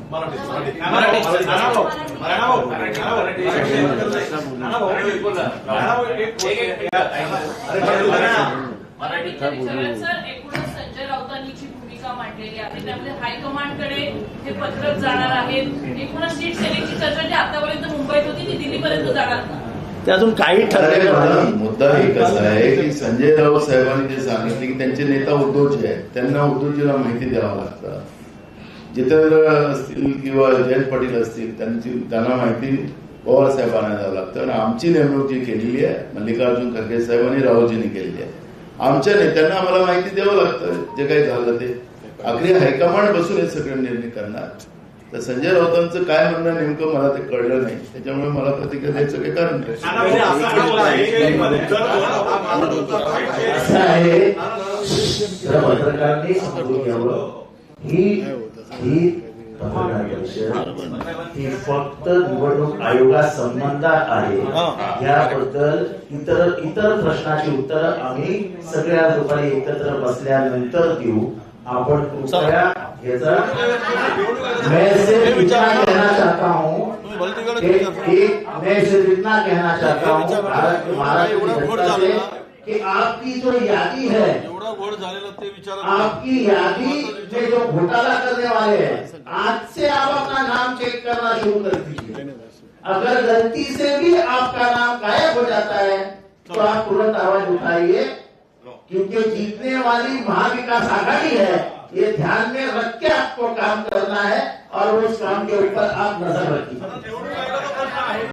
सर एकूणच संजय राऊतांनी जी भूमिका मांडलेली आहे त्यामध्ये हायकमांडकडे हे पत्रक जाणार आहेत. एकूणच सीट सेलिंगची चर्चा जी आतापर्यंत मुंबईत होती ती दिल्लीपर्यंत जाणार का? ते अजून काही अरे ठरलेलं मला नाही. मुद्दा एक असा आहे की संजय राऊत साहेबांनी जे सांगितले की त्यांचे नेता उद्धवजी आहेत, त्यांना उद्धवजीला माहिती द्यावं लागतं. जितेंद्र असतील किंवा जयंत पाटील असतील त्यांना माहिती पवार साहेबांना द्यावं लागतं. आणि आमची नेमणूक जी केलेली आहे मल्लिकार्जुन खरगे साहेबांनी राहुलजींनी केलेली आहे. आमच्या नेत्यांना आम्हाला माहिती द्यावं लागतं जे काही झालं ते. आखरी हायकमांड बसून हे सगळे निर्णय करणार. तर संजय राऊतांचं काय म्हणणं नेमकं मला ते कळलं नाही, त्याच्यामुळे मला प्रतिक्रिया द्यायचं काही कारण नाही. असं आहे जरा पत्रकारांनी समजून घ्यावं ही पत्रकार परिषद ही फक्त निवडणूक आयोगासंबंधात आहे. याबद्दल इतर प्रश्नाची उत्तरं आम्ही सगळ्या दुपारी एकत्र बसल्यानंतर देऊ. आपण कृपया याचा मैसेज इतना कहना चाहता हूँ मैं इतना कहना चाहता हूँ भारत महाराष्ट्र से कि आपकी जो यादी है, आपकी यादी में जो घोटाला करने वाले हैं, आज से आप अपना नाम चेक करना शुरू कर दीजिए. अगर गलती से भी आपका नाम गायब हो जाता है तो आप तुरंत आवाज उठाइए, क्योंकि जीतने वाली महाविकास आघाड़ी है. ये ध्यान में रख के आपको काम करना है और उस काम के ऊपर आप नजर रखिए.